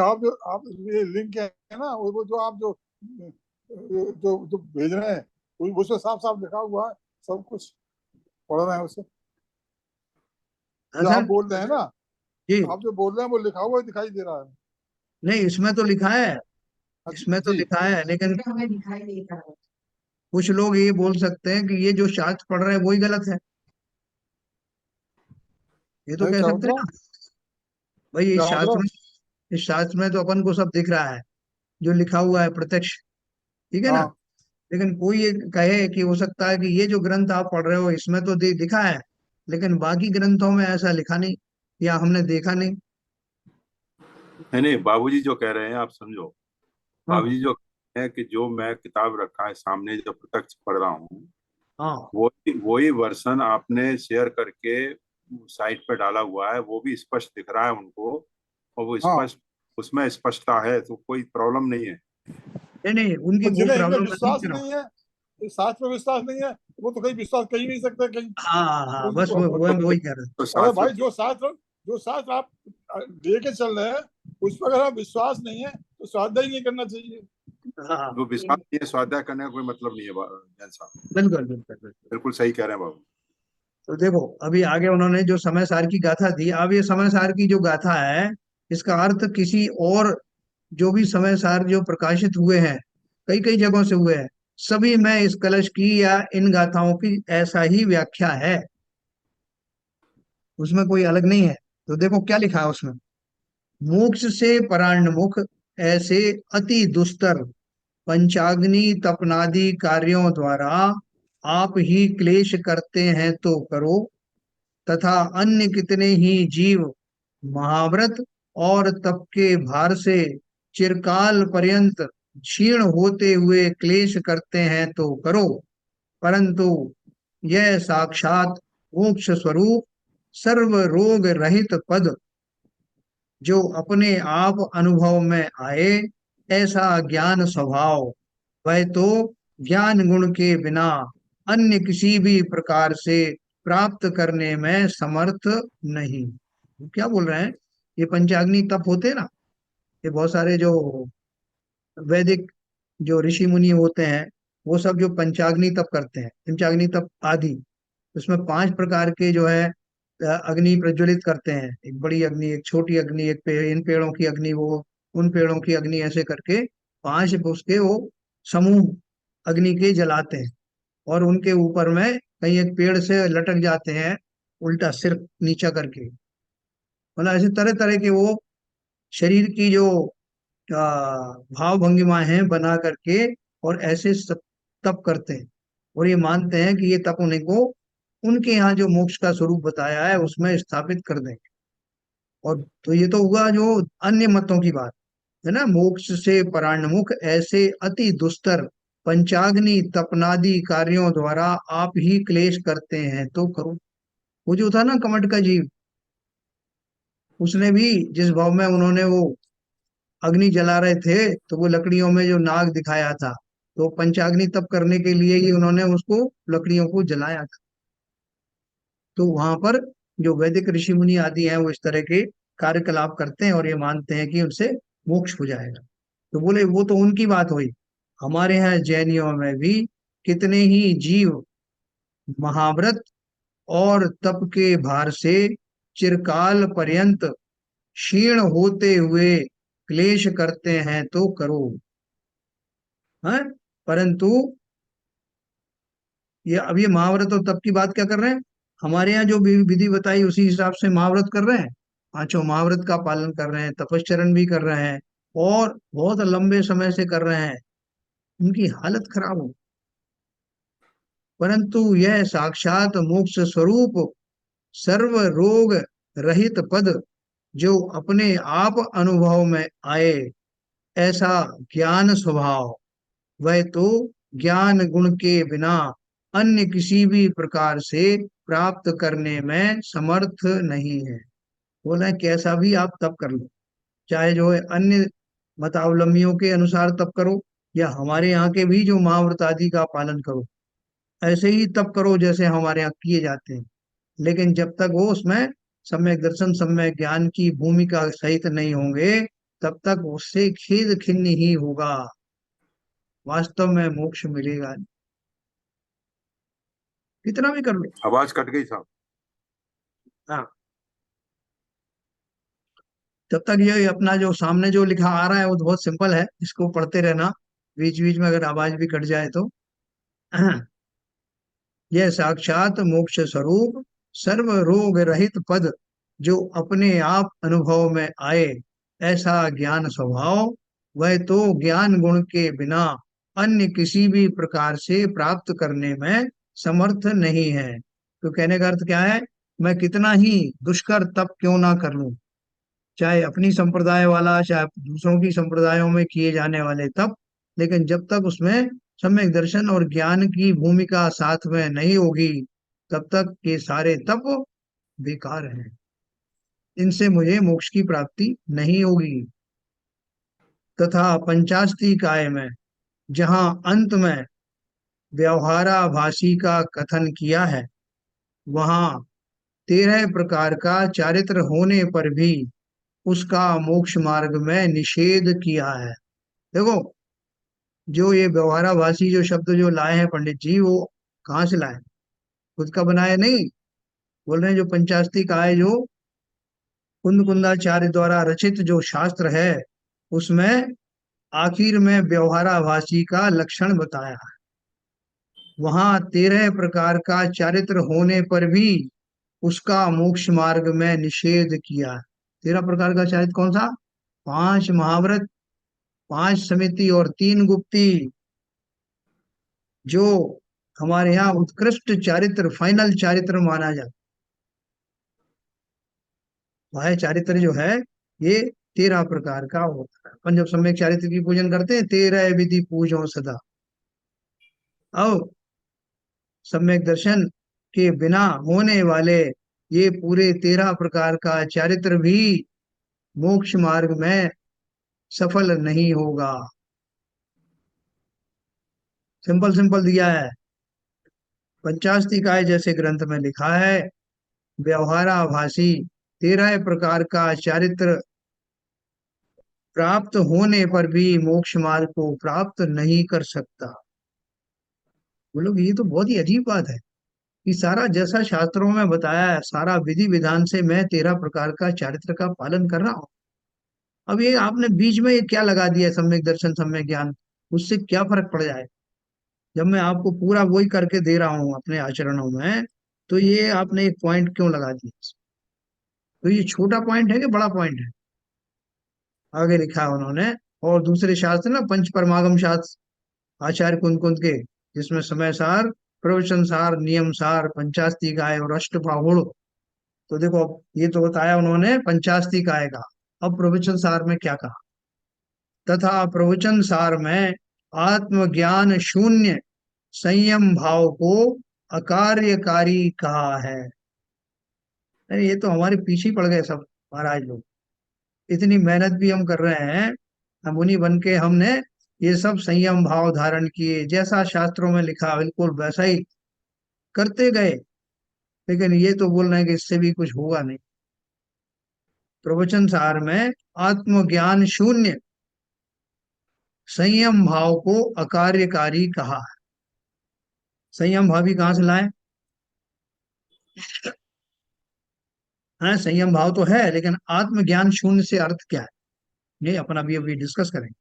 आप ये लिंक है ना, वो जो आप जो भेज रहे हैं, उसमें साफ साफ लिखा हुआ है सब कुछ, पढ़ रहे हैं उसे। हाँ जो आप सर। बोल रहे हैं ना, जी। आप जो बोल रहे हैं वो लिखा हुआ दिखाई दे रहा है। नहीं, इसमें तो लिखा है, इसमें तो जी। लिखा है, लेकिन कुछ लोग ये बोल सकते हैं कि ये जो शास्त्र पढ़ रहे हैं वही गलत है। ये तो नहीं, कह क्या सकते हैं ना, मतलब? भाई क्या मतलब? इस शास्त्र में तो अपन को सब दिख रहा है, जो लिखा हुआ है प्रत्यक्ष, ठीक है ना। हाँ लेकिन कोई ये कहे कि हो सकता है कि ये जो ग्रंथ आप पढ़ रहे हो इसमें तो दिखा है, लेकिन बाकी ग्रंथों में ऐसा लिखा नहीं, या हमने देखा नहीं। नहीं नहीं, बाबूजी जो कह रहे हैं आप समझो। हाँ बाबूजी जो कह रहे हैं कि जो मैं किताब रखा है सामने, जो प्रत्यक्ष पढ़ रहा हूँ, हाँ वही वही वर्षन आपने शेयर करके साइट पे डाला हुआ है, वो भी स्पष्ट दिख रहा है उनको। और वो हाँ। स्पष्ट, उसमें स्पष्टता है, तो कोई प्रॉब्लम नहीं है। नहीं नहीं, उनकी तो वो जिन्हें इनमें प्रॉब्लम मैं समझ विश्वास रहा हूँ। नहीं है, इस शास्त्र में विश्वास नहीं है, वो तो कहीं विश्वास कर ही नहीं सकते कहीं। हाँ हाँ हाँ, बस उनको- वो वही कह रहे तो अरे शास्त्र, भाई, जो शास्त्र आप लेके चल रहे हैं, उस पर अगर आप विश्वास नहीं है तो स्वाध्याय ही नहीं करना चाहिए। हैं। हाँ, वो विश्वास नहीं है, स्वाध्याय करने का कोई मतलब नहीं है। जैन साहब बिल्कुल बिल्कुल बिल्कुल। बिल्कुल सही कह रहे हैं बाबू। तो देखो, अभी आगे उन्होंने जो समय सार की गाथा दी, अब ये समय सार की जो गाथा है, इसका अर्थ किसी और, जो भी समय सार जो प्रकाशित हुए हैं, कई कई जगहों से हुए हैं, सभी में इस कलश की या इन गाथाओं की ऐसा ही व्याख्या है, उसमें कोई अलग नहीं है। तो देखो क्या लिखा है उसमें, मोक्ष से परान्मुख ऐसे अति दुस्तर पंचाग्नि तपनादि कार्यों द्वारा आप ही क्लेश करते हैं तो करो, तथा अन्य कितने ही जीव महाव्रत और तप के भार से चिरकाल पर्यंत क्षीण होते हुए क्लेश करते हैं तो करो, परंतु यह साक्षात मोक्ष स्वरूप सर्व रोग रहित पद जो अपने आप अनुभव में आए, ऐसा ज्ञान स्वभाव, वह तो ज्ञान गुण के बिना अन्य किसी भी प्रकार से प्राप्त करने में समर्थ नहीं। क्या बोल रहे हैं, ये पंचाग्नि तप होते हैं ना, ये बहुत सारे जो वैदिक जो ऋषि मुनि होते हैं, वो सब जो पंचाग्नि तप करते हैं, पंचाग्नि तप आदि, उसमें 5 प्रकार के जो है अग्नि प्रज्वलित करते हैं, एक बड़ी अग्नि, एक छोटी अग्नि, एक इन पेड़ों की अग्नि, वो उन पेड़ों की अग्नि, ऐसे करके 5 उसके वो समूह अग्नि के जलाते हैं। और उनके ऊपर में कहीं एक पेड़ से लटक जाते हैं, उल्टा सिर नीचा करके, मतलब ऐसे तरह तरह के वो शरीर की जो भाव भंगिमा है बना करके और ऐसे सब तप करते हैं, और ये मानते हैं कि ये तप उन्हें को उनके यहाँ जो मोक्ष का स्वरूप बताया है उसमें स्थापित कर देंगे। और तो ये तो हुआ जो अन्य मतों की बात है ना। मोक्ष से परान्मुख ऐसे अति दुस्तर पंचाग्नि तपनादि कार्यों द्वारा आप ही क्लेश करते हैं तो करो। वो जो था ना कमट का जीव, उसने भी जिस भाव में उन्होंने वो अग्नि जला रहे थे तो वो लकड़ियों में जो नाग दिखाया था, तो पंचाग्नि तप करने के लिए ही उन्होंने उसको लकड़ियों को जलाया था। तो वहां पर जो वैदिक ऋषि मुनि आदि हैं वो इस तरह के कार्यकलाप करते हैं और ये मानते हैं कि उनसे मोक्ष हो जाएगा। तो बोले वो तो उनकी बात हुई, हमारे यहाँ जैनियों में भी कितने ही जीव महाव्रत और तप के भार से चिरकाल पर्यंत क्षीण होते हुए क्लेश करते हैं तो करो है। परंतु ये अब ये महाव्रत और तप की बात क्या कर रहे हैं, हमारे यहाँ जो भी विधि बताई उसी हिसाब से महाव्रत कर रहे हैं, पांचों महाव्रत का पालन कर रहे हैं, तपश्चरण भी कर रहे हैं और बहुत लंबे समय से कर रहे हैं, उनकी हालत खराब हो। परंतु यह साक्षात मोक्ष स्वरूप सर्व रोग रहित पद जो अपने आप अनुभव में आए, ऐसा ज्ञान स्वभाव वह तो ज्ञान गुण के बिना अन्य किसी भी प्रकार से प्राप्त करने में समर्थ नहीं है। बोला है, कैसा भी आप तप कर लो, चाहे जो है अन्य मतावलंबियों के अनुसार तप करो या हमारे यहाँ के भी जो महाव्रत आदि का पालन करो, ऐसे ही तप करो जैसे हमारे यहाँ किए जाते हैं, लेकिन जब तक वो उसमें सम्यक दर्शन सम्यक ज्ञान की भूमिका सहित नहीं होंगे तब तक उससे खेद खिन्न ही होगा, वास्तव में मोक्ष मिलेगा नहीं, कितना भी कर लो। आवाज कट गई साहब। हाँ, तब तक ये अपना जो सामने जो लिखा आ रहा है वो तो बहुत सिंपल है, इसको पढ़ते रहना, बीच बीच में अगर आवाज भी कट जाए तो। यह साक्षात मोक्ष स्वरूप सर्व रोग रहित पद जो अपने आप अनुभव में आए, ऐसा ज्ञान स्वभाव वह तो ज्ञान गुण के बिना अन्य किसी भी प्रकार से प्राप्त करने में समर्थ नहीं है। तो कहने का अर्थ क्या है, मैं कितना ही दुष्कर तप क्यों ना कर लूं, चाहे अपनी संप्रदाय वाला चाहे दूसरों की संप्रदायों में किए जाने वाले तप, लेकिन जब तक उसमें सम्यक दर्शन और ज्ञान की भूमिका साथ में नहीं होगी तब तक ये सारे तप बेकार हैं, इनसे मुझे मोक्ष की प्राप्ति नहीं होगी। तथा पंचास्ति काय में जहाँ अंत में व्यवहाराभासी का कथन किया है, वहां 13 प्रकार का चारित्र होने पर भी उसका मोक्ष मार्ग में निषेध किया है। देखो, जो ये व्यवहाराभासी जो शब्द जो लाए हैं पंडित जी, वो कहाँ से लाए, खुद का बनाया नहीं, बोल रहे हैं जो पंचास्ति का है, जो कुंद कुंदाचार्य द्वारा रचित जो शास्त्र है उसमें आखिर में व्यवहाराभासी का लक्षण बताया है। वहां 13 प्रकार का चारित्र होने पर भी उसका मोक्ष मार्ग में निषेध किया है। 13 प्रकार का चारित्र कौन सा, 5 महाव्रत, 5 समिति और 3 गुप्ती, जो हमारे यहाँ उत्कृष्ट चारित्र फाइनल चारित्र माना जाता है। चारित्र जो है ये 13 प्रकार का होता है। अपन जब सम्यक चारित्र की पूजन करते हैं, 13 विधि पूजो सदा, और सम्यक दर्शन के बिना होने वाले ये पूरे 13 प्रकार का चारित्र भी मोक्ष मार्ग में सफल नहीं होगा। सिंपल सिंपल दिया है। पंचास्तिकाय जैसे ग्रंथ में लिखा है, व्यवहाराभासी 13 प्रकार का चारित्र प्राप्त होने पर भी मोक्ष मार्ग को प्राप्त नहीं कर सकता। बोलो ये तो बहुत ही अजीब बात है कि सारा जैसा शास्त्रों में बताया है, सारा विधि विधान से मैं 13 प्रकार का चारित्र का पालन कर रहा हूँ, अब ये आपने बीच में ये क्या लगा दिया सम्यक दर्शन सम्यक ज्ञान, उससे क्या फर्क पड़ जाए, जब मैं आपको पूरा वही करके दे रहा हूँ अपने आचरणों में, तो ये आपने एक पॉइंट क्यों लगा दिया। तो ये छोटा पॉइंट है कि बड़ा पॉइंट है? आगे लिखा है उन्होंने। और दूसरे शास्त्र ना, पंच परमागम शास्त्र आचार्य कुंद कुंद के, जिसमें समय सार, प्रवचन सार, नियम सार, पंचास्तिकाय और अष्टबाहुड़। तो देखो, अब ये तो बताया उन्होंने पंचास्तिकाय का। अब प्रवचन सार में क्या कहा? तथा प्रवचन सार में आत्मज्ञान शून्य संयम भाव को अकार्यकारी कहा है। अरे ये तो हमारे पीछे ही पड़ गए सब महाराज लोग। इतनी मेहनत भी हम कर रहे हैं, हम मुनि बन के हमने ये सब संयम भाव धारण किए, जैसा शास्त्रों में लिखा बिल्कुल वैसा ही करते गए। लेकिन ये तो बोल रहे हैं कि इससे भी कुछ होगा नहीं। प्रवचन सार में आत्मज्ञान शून्य संयम भाव को अकार्यकारी कहा है। संयम भाव भी कहाँ से लाए हैं? संयम भाव तो है, लेकिन आत्मज्ञान शून्य से अर्थ क्या है, ये अपन अभी अभी डिस्कस करेंगे।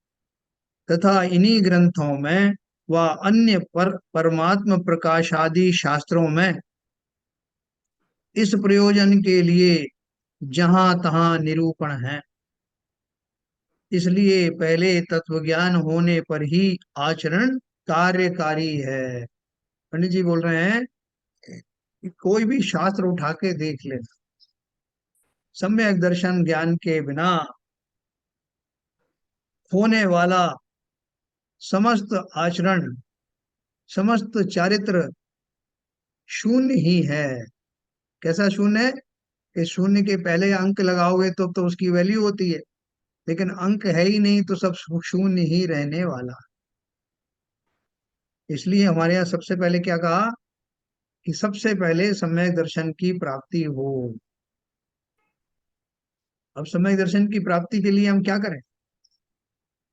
तथा इन्हीं ग्रंथों में व अन्य परमात्म प्रकाशादि शास्त्रों में इस प्रयोजन के लिए जहां तहां निरूपण है। इसलिए पहले तत्वज्ञान होने पर ही आचरण कार्यकारी है। पंडित जी बोल रहे हैं कि कोई भी शास्त्र उठा के देख ले, सम्यक दर्शन ज्ञान के बिना होने वाला समस्त आचरण, समस्त चारित्र शून्य ही है। कैसा शून्य है? कि शून्य के पहले अंक लगाओगे तो उसकी वैल्यू होती है, लेकिन अंक है ही नहीं तो सब शून्य ही रहने वाला। इसलिए हमारे यहाँ सबसे पहले क्या कहा कि सबसे पहले सम्यक दर्शन की प्राप्ति हो। अब सम्यक दर्शन की प्राप्ति के लिए हम क्या करें?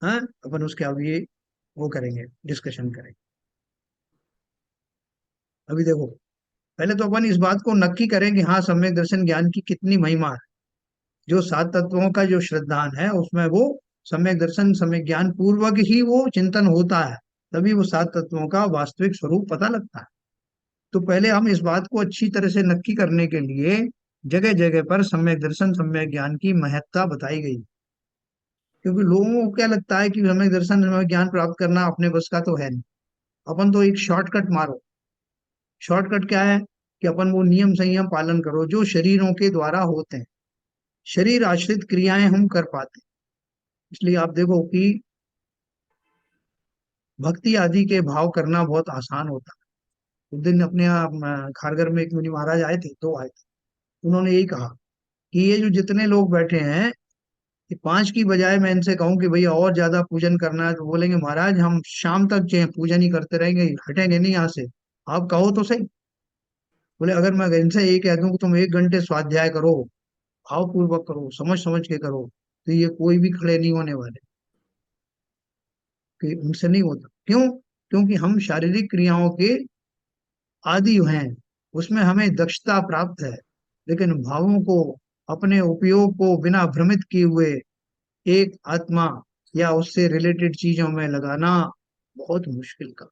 हाँ, अपन उसके अभी वो करेंगे, डिस्कशन करेंगे। अभी देखो, पहले तो अपन इस बात को नक्की करें कि हाँ, सम्यक दर्शन ज्ञान की कितनी महिमा है। जो सात तत्वों का जो श्रद्धान है उसमें वो सम्यक दर्शन, सम्यक ज्ञान पूर्वक ही वो चिंतन होता है, तभी वो सात तत्वों का वास्तविक स्वरूप पता लगता है। तो पहले हम इस बात को अच्छी तरह से नक्की करने के लिए जगह जगह पर सम्यक दर्शन, सम्यक ज्ञान की महत्ता बताई गई। क्योंकि लोगों को क्या लगता है कि सम्यक दर्शन, सम्यक ज्ञान प्राप्त करना अपने बस का तो है नहीं। अपन तो एक शॉर्टकट मारो। शॉर्टकट क्या है? कि अपन वो नियम संयम पालन करो जो शरीरों के द्वारा होते हैं। शरीर आश्रित क्रियाएं हम कर पाते हैं। इसलिए आप देखो कि भक्ति आदि के भाव करना बहुत आसान होता है। उस दिन अपने यहाँ खारगर में एक मुनि महाराज आए थे, दो आए थे। उन्होंने यही कहा कि ये जो जितने लोग बैठे हैं, कि पांच की बजाय मैं इनसे कहूं कि भैया और ज्यादा पूजन करना है, तो बोलेंगे महाराज हम शाम तक जो है पूजन ही करते रहेंगे, हटेंगे नहीं यहाँ से। आप कहो तो सही। बोले अगर मैं इनसे यही कह दूं कि तुम 1 घंटे स्वाध्याय करो, भाव पूर्वक करो, समझ समझ के करो, तो ये कोई भी खड़े नहीं होने वाले, कि उनसे नहीं होता। क्यों? क्योंकि हम शारीरिक क्रियाओं के आदि हैं, उसमें हमें दक्षता प्राप्त है। लेकिन भावों को, अपने उपयोग को बिना भ्रमित किए हुए एक आत्मा या उससे रिलेटेड चीजों में लगाना बहुत मुश्किल का,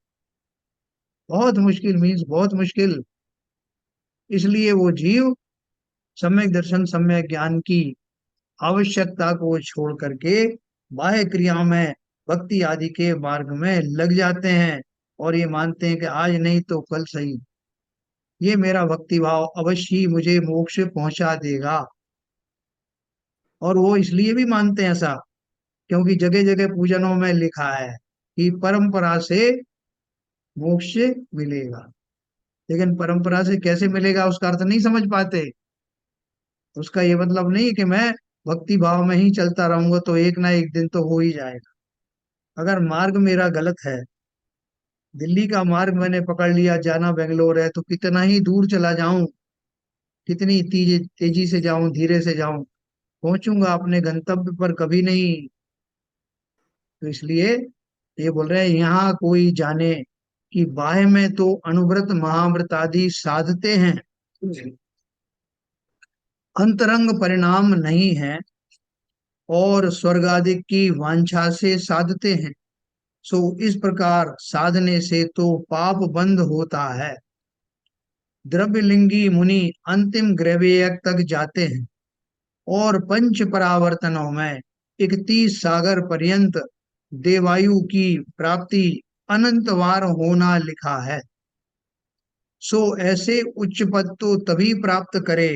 बहुत मुश्किल, मीन्स बहुत मुश्किल। इसलिए वो जीव सम्यक दर्शन, सम्यक ज्ञान की आवश्यकता को छोड़ करके बाह्य क्रियाओं में, भक्ति आदि के मार्ग में लग जाते हैं और ये मानते हैं कि आज नहीं तो कल सही, ये मेरा भक्ति भाव अवश्य ही मुझे मोक्ष पहुंचा देगा। और वो इसलिए भी मानते हैं ऐसा क्योंकि जगह जगह पूजनों में लिखा है कि परंपरा से मोक्ष मिलेगा। लेकिन परंपरा से कैसे मिलेगा उसका अर्थ नहीं समझ पाते। उसका ये मतलब नहीं कि मैं भक्ति भाव में ही चलता रहूंगा तो एक ना एक दिन तो हो ही जाएगा। अगर मार्ग मेरा गलत है, दिल्ली का मार्ग मैंने पकड़ लिया, जाना बेंगलोर है, तो कितना ही दूर चला जाऊं, कितनी तेजी से जाऊं, धीरे से जाऊं, पहुंचूंगा अपने गंतव्य पर कभी नहीं। तो इसलिए ये बोल रहे हैं, यहाँ कोई जाने कि बाह्य में तो अणुव्रत महाव्रत आदि साधते हैं, अंतरंग परिणाम नहीं है, और स्वर्ग आदि की वांछा से साधते हैं। सो इस प्रकार साधने से तो पाप बंद होता है। द्रव्यलिंगी मुनि अंतिम ग्रैवेयक तक जाते हैं, और पंच परावर्तनों में 31 सागर पर्यंत देवायु की प्राप्ति अनंत बार होना लिखा है। सो ऐसे उच्च पद तो तभी प्राप्त करे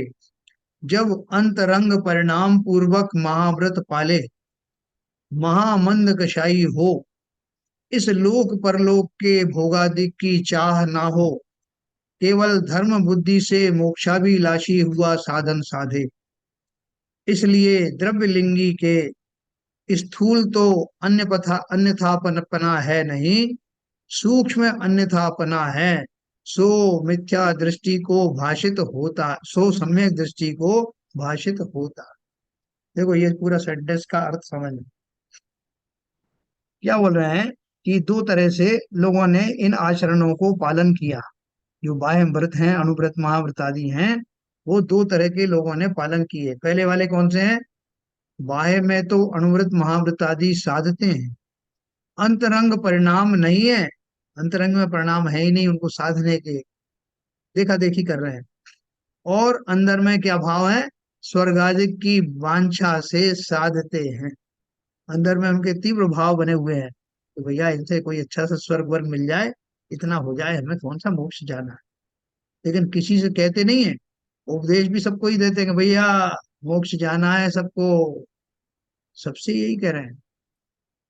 जब अंतरंग परिणाम पूर्वक महाव्रत पाले, महामंद कशाई हो, इस लोक परलोक के भोगादि की चाह ना हो, केवल धर्म बुद्धि से मोक्षाभिलाषी हुआ साधन साधे। इसलिए द्रव्य लिंगी के स्थूल तो अन्यथापना है नहीं, सूक्ष्म अन्यथापना है। सो मिथ्या दृष्टि को भाषित होता, सो सम्यक दृष्टि को भाषित होता। देखो ये पूरा सेंटेंस का अर्थ समझ, क्या बोल रहे हैं कि दो तरह से लोगों ने इन आचरणों को पालन किया। जो बाह्य व्रत हैं, अनुव्रत महाव्रत आदि हैं, वो दो तरह के लोगों ने पालन किए। पहले वाले कौन से हैं? बाह्य में तो अनुव्रत महाव्रत आदि साधते हैं, अंतरंग परिणाम नहीं है, अंतरंग में परिणाम है ही नहीं उनको साधने के, देखा देखी कर रहे हैं। और अंदर में क्या भाव है? स्वर्ग आदि की वांछा से साधते हैं, अंदर में उनके तीव्र भाव बने हुए हैं तो भैया इनसे कोई अच्छा सा स्वर्ग वर्ग मिल जाए, इतना हो जाए, हमें कौन सा मोक्ष जाना है। लेकिन किसी से कहते नहीं है, उपदेश भी सबको ही देते हैं कि भैया मोक्ष जाना है सबको, सबसे यही कह रहे हैं,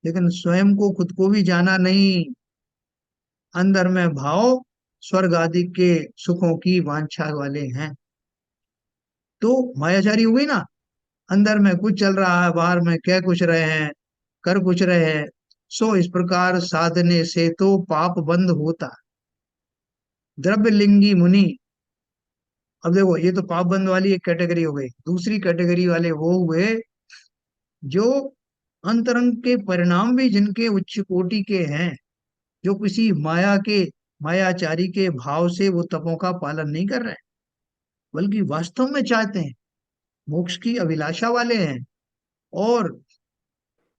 लेकिन स्वयं को खुद को भी जाना नहीं। अंदर में भाव स्वर्ग आदि के सुखों की वांछा वाले हैं तो मायाचारी हुई ना। अंदर में कुछ चल रहा है, बाहर में कह कुछ रहे हैं, कर कुछ रहे हैं। सो इस प्रकार साधने से तो पाप बंद होता। द्रव्य लिंगी मुनि, अब देखो ये तो पाप बंद वाली एक कैटेगरी हो गई। दूसरी कैटेगरी वाले वो हुए जो अंतरंग के परिणाम भी जिनके उच्च कोटि के हैं, जो किसी माया के, मायाचारी के भाव से वो तपों का पालन नहीं कर रहे हैं, बल्कि वास्तव में चाहते हैं, मोक्ष की अभिलाषा वाले हैं और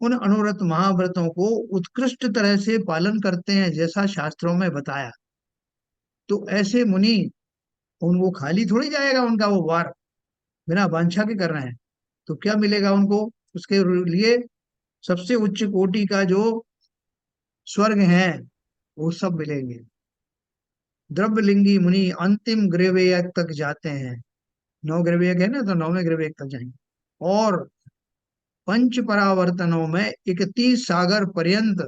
उन अनुव्रत महाव्रतों को उत्कृष्ट तरह से पालन करते हैं जैसा शास्त्रों में बताया। तो ऐसे मुनि, उनको खाली थोड़ी जाएगा उनका वो वार, बिना वांछा के कर रहे हैं तो क्या मिलेगा उनको? उसके लिए सबसे उच्च कोटि का जो स्वर्ग है वो सब मिलेंगे। द्रव्यलिंगी मुनि अंतिम ग्रेवेयक तक जाते हैं, 9 ग्रेवेयक है ना, तो 9वें ग्रेवेयक तक जाएंगे। और पंच परावर्तनों में 31 सागर पर्यंत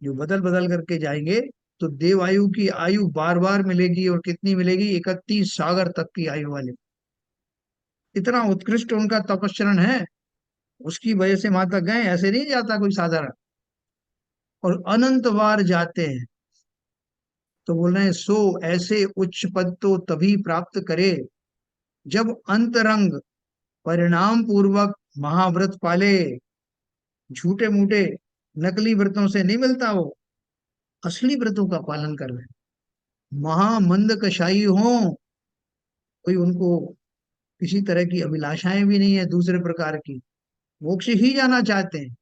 जो बदल बदल करके जाएंगे तो देवायु की आयु बार बार मिलेगी, और कितनी मिलेगी? 31 सागर तक की आयु वाले। इतना उत्कृष्ट उनका तपस्चरण है, उसकी वजह से वहां तक गए, ऐसे नहीं जाता कोई साधारण। और अनंत बार जाते हैं तो बोल रहे हैं सो ऐसे उच्च पद तो तभी प्राप्त करे जब अंतरंग परिणाम पूर्वक महाव्रत पाले। झूठे मूठे नकली व्रतों से नहीं मिलता, वो असली व्रतों का पालन कर रहे हैं। महामंद कशाई हो, कोई उनको किसी तरह की अभिलाषाएं भी नहीं है दूसरे प्रकार की, मोक्ष ही जाना चाहते हैं।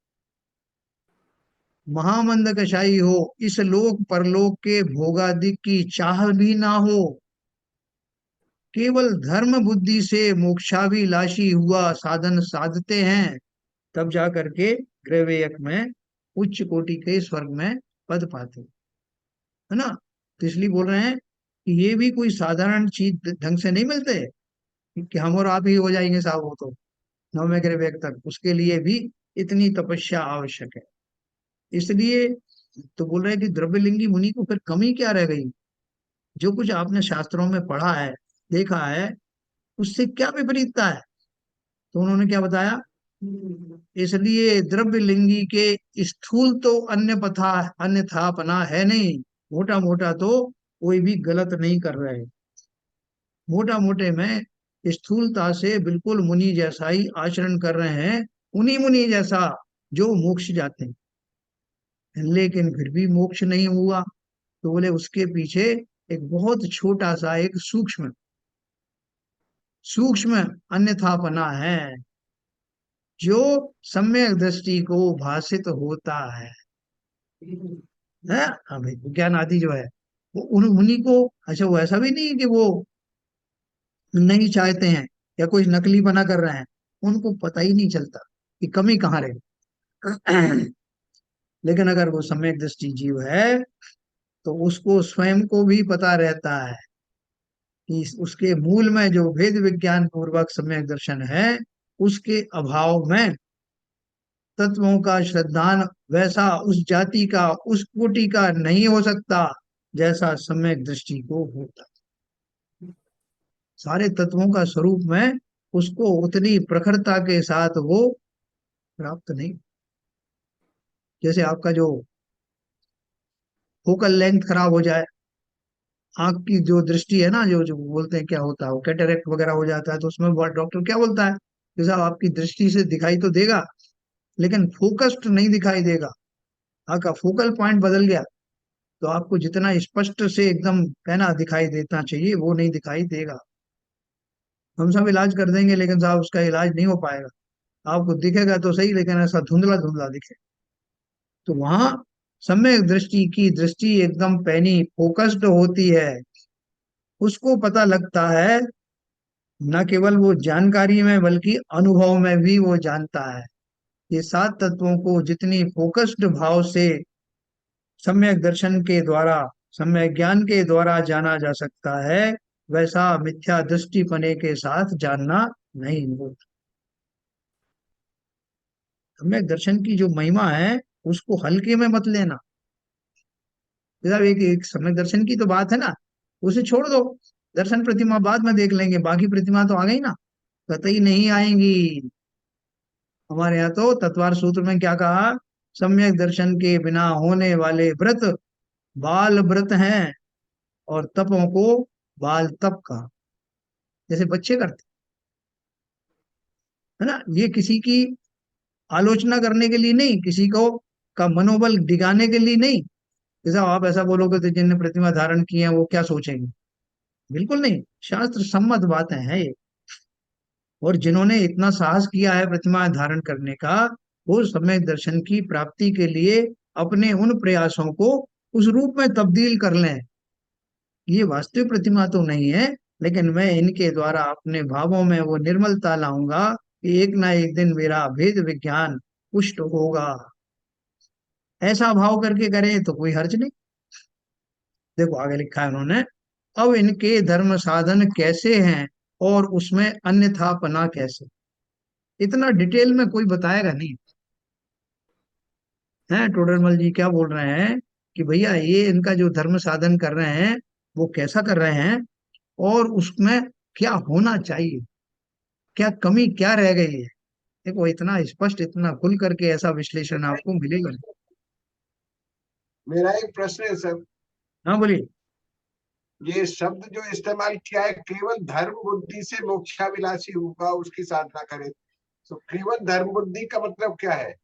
महामंद कशाई हो, इस लोक परलोक के भोगादि की चाह भी ना हो, केवल धर्म बुद्धि से मोक्षाभिलाषी हुआ साधन साधते हैं, तब जा करके ग्रैवेयक में उच्च कोटि के स्वर्ग में पद पाते, है ना। तो इसलिए बोल रहे हैं कि ये भी कोई साधारण चीज ढंग से नहीं मिलते कि हम और आप ही हो जाएंगे साहब, वो तो 9वें ग्रह तक, उसके लिए भी इतनी तपस्या आवश्यक है। इसलिए तो बोल रहे हैं कि द्रव्यलिंगी मुनि को फिर कमी क्या रह गई? जो कुछ आपने शास्त्रों में पढ़ा है, देखा है, उससे क्या विपरीतता है? तो उन्होंने क्या बताया, इसलिए द्रव्यलिंगी के स्थूल तो अन्यथापना है नहीं, मोटा मोटा तो कोई भी गलत नहीं कर रहे, मोटा मोटे में स्थूलता से बिल्कुल मुनि जैसा ही आचरण कर रहे हैं, उन्हीं मुनि जैसा जो मोक्ष जाते हैं। लेकिन फिर भी मोक्ष नहीं हुआ तो बोले उसके पीछे एक बहुत छोटा सा एक सूक्ष्म सूक्ष्म अन्यथापना है जो सम्यक दृष्टि को भाषित होता है। हाँ भाई, विज्ञान आदि जो है वो उन्हीं को, अच्छा वो ऐसा भी नहीं है कि वो नहीं चाहते हैं, या कोई नकली बना कर रहे हैं, उनको पता ही नहीं चलता कि कमी कहाँ रही। लेकिन अगर वो सम्यक दृष्टि जीव है तो उसको स्वयं को भी पता रहता है कि उसके मूल में जो भेद विज्ञान पूर्वक सम्यक दर्शन है, उसके अभाव में तत्वों का श्रद्धान वैसा उस जाति का, उस कोटि का नहीं हो सकता जैसा सम्यक दृष्टि को होता। सारे तत्वों का स्वरूप में उसको उतनी प्रखरता के साथ वो प्राप्त नहीं। जैसे आपका जो फोकल लेंथ खराब हो जाए, आंख की जो दृष्टि है ना, जो जो बोलते हैं क्या होता है, वो कैटरेक्ट वगैरह हो जाता है, तो उसमें डॉक्टर क्या बोलता है कि साहब आपकी दृष्टि से दिखाई तो देगा लेकिन फोकस्ड नहीं दिखाई देगा। आपका फोकल पॉइंट बदल गया तो आपको जितना स्पष्ट से एकदम कहना दिखाई देना चाहिए वो नहीं दिखाई देगा। हम सब इलाज कर देंगे लेकिन साहब उसका इलाज नहीं हो पाएगा। आपको दिखेगा तो सही लेकिन ऐसा धुंधला धुंधला दिखे। तो वहां सम्यक दृष्टि की दृष्टि एकदम पैनी फोकस्ड होती है, उसको पता लगता है। न केवल वो जानकारी में बल्कि अनुभव में भी वो जानता है। ये सात तत्वों को जितनी फोकस्ड भाव से सम्यक दर्शन के द्वारा, सम्यक ज्ञान के द्वारा जाना जा सकता है, वैसा मिथ्या दृष्टिपने के साथ जानना नहीं होता। सम्यक दर्शन की जो महिमा है उसको हल्के में मत लेना। जैसा एक सम्यक दर्शन की तो बात है ना, उसे छोड़ दो। दर्शन प्रतिमा बाद में देख लेंगे, बाकी प्रतिमा तो आ गई ना, कतई नहीं आएंगी। हमारे यहाँ तो तत्वार सूत्र में क्या कहा, सम्यक दर्शन के बिना होने वाले व्रत बाल व्रत हैं, और तपों को बाल तप कहा, जैसे बच्चे करते है ना। ये किसी की आलोचना करने के लिए नहीं, किसी को का मनोबल डिगाने के लिए नहीं। जैसा आप ऐसा बोलोगे तो जिनने प्रतिमा धारण की है वो क्या सोचेंगे, बिल्कुल नहीं, शास्त्र सम्मत बातें हैं ये। और जिन्होंने इतना साहस किया है प्रतिमा धारण करने का, वो सम्यक दर्शन की प्राप्ति के लिए अपने उन प्रयासों को उस रूप में तब्दील कर लें। ये वास्तविक प्रतिमा तो नहीं है, लेकिन मैं इनके द्वारा अपने भावों में वो निर्मलता लाऊंगा कि एक ना एक दिन मेरा भेद विज्ञान पुष्ट होगा। ऐसा भाव करके करें तो कोई हर्ज नहीं। देखो आगे लिखा है उन्होंने, अब इनके धर्म साधन कैसे हैं और उसमें अन्यथापना कैसे। इतना डिटेल में कोई बताएगा नहीं है। टोडरमल जी क्या बोल रहे हैं कि भैया ये इनका जो धर्म साधन कर रहे हैं वो कैसा कर रहे हैं, और उसमें क्या होना चाहिए, क्या कमी क्या रह गई है। देखो इतना स्पष्ट, इतना खुल करके ऐसा विश्लेषण आपको मिलेगा नहीं। मेरा एक प्रश्न है सर, हाँ बोलिए। ये शब्द जो इस्तेमाल किया है, केवल धर्म बुद्धि से मोक्षाभिलाषी होगा उसकी साधना करे, तो केवल धर्म बुद्धि का मतलब क्या है?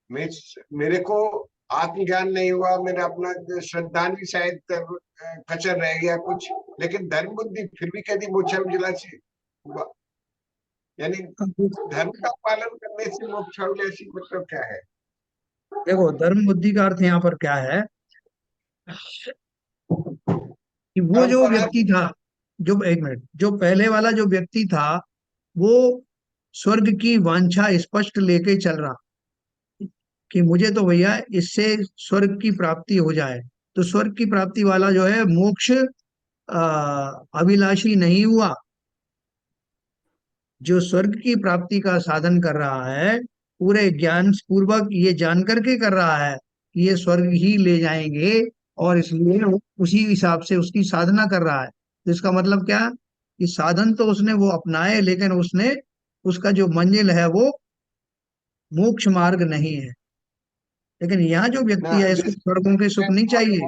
मैं मेरे को आत्मज्ञान नहीं हुआ, मेरा अपना श्रद्धांजलि शायद कचर रह गया कुछ, लेकिन धर्म बुद्धि फिर भी कभी मोक्षाभिलाषी हुआ, यानी धर्म का पालन करने से मोक्षाभिलाषी मतलब क्या है? देखो धर्म बुद्धि का अर्थ यहाँ पर क्या है कि वो जो परंपरा। व्यक्ति था, जो एक मिनट, जो पहले वाला जो व्यक्ति था वो स्वर्ग की वांछा स्पष्ट लेके चल रहा कि मुझे तो भैया इससे स्वर्ग की प्राप्ति हो जाए। तो स्वर्ग की प्राप्ति वाला जो है मोक्ष अभिलाषी नहीं हुआ। जो स्वर्ग की प्राप्ति का साधन कर रहा है पूरे ज्ञान पूर्वक ये जान करके कर रहा है कि ये स्वर्ग ही ले जाएंगे, और इसलिए वो उसी हिसाब से उसकी साधना कर रहा है। तो इसका मतलब क्या, कि साधन तो उसने वो अपनाए लेकिन उसने उसका जो मंजिल है वो मोक्ष मार्ग नहीं है। लेकिन यहाँ जो ना व्यक्ति है इसको स्वर्गों के सुख नहीं चाहिए।